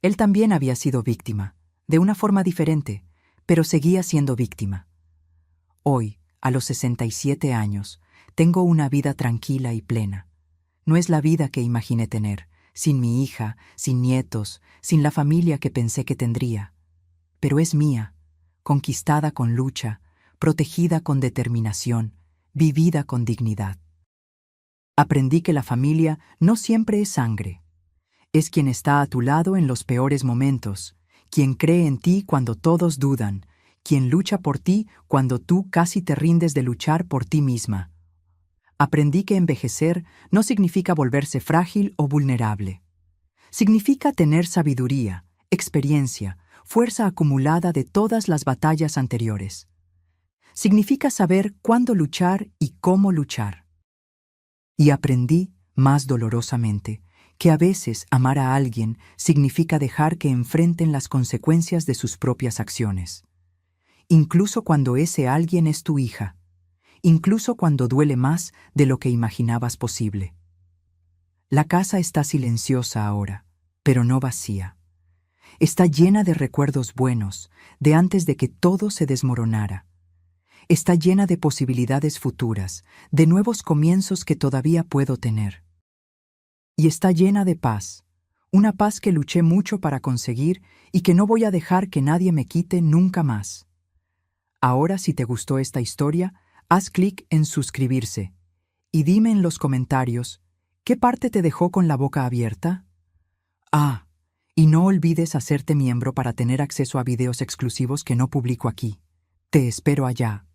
S1: Él también había sido víctima, de una forma diferente, pero seguía siendo víctima. Hoy, a los 67 años, tengo una vida tranquila y plena. No es la vida que imaginé tener, sin mi hija, sin nietos, sin la familia que pensé que tendría. Pero es mía, conquistada con lucha, protegida con determinación, vivida con dignidad. Aprendí que la familia no siempre es sangre. Es quien está a tu lado en los peores momentos, quien cree en ti cuando todos dudan, quien lucha por ti cuando tú casi te rindes de luchar por ti misma. Aprendí que envejecer no significa volverse frágil o vulnerable. Significa tener sabiduría, experiencia, fuerza acumulada de todas las batallas anteriores. Significa saber cuándo luchar y cómo luchar. Y aprendí, más dolorosamente, que a veces amar a alguien significa dejar que enfrenten las consecuencias de sus propias acciones. Incluso cuando ese alguien es tu hija. Incluso cuando duele más de lo que imaginabas posible. La casa está silenciosa ahora, pero no vacía. Está llena de recuerdos buenos, de antes de que todo se desmoronara. Está llena de posibilidades futuras, de nuevos comienzos que todavía puedo tener. Y está llena de paz, una paz que luché mucho para conseguir y que no voy a dejar que nadie me quite nunca más. Ahora, si te gustó esta historia, haz clic en suscribirse y dime en los comentarios, ¿qué parte te dejó con la boca abierta? Ah, y no olvides hacerte miembro para tener acceso a videos exclusivos que no publico aquí. Te espero allá.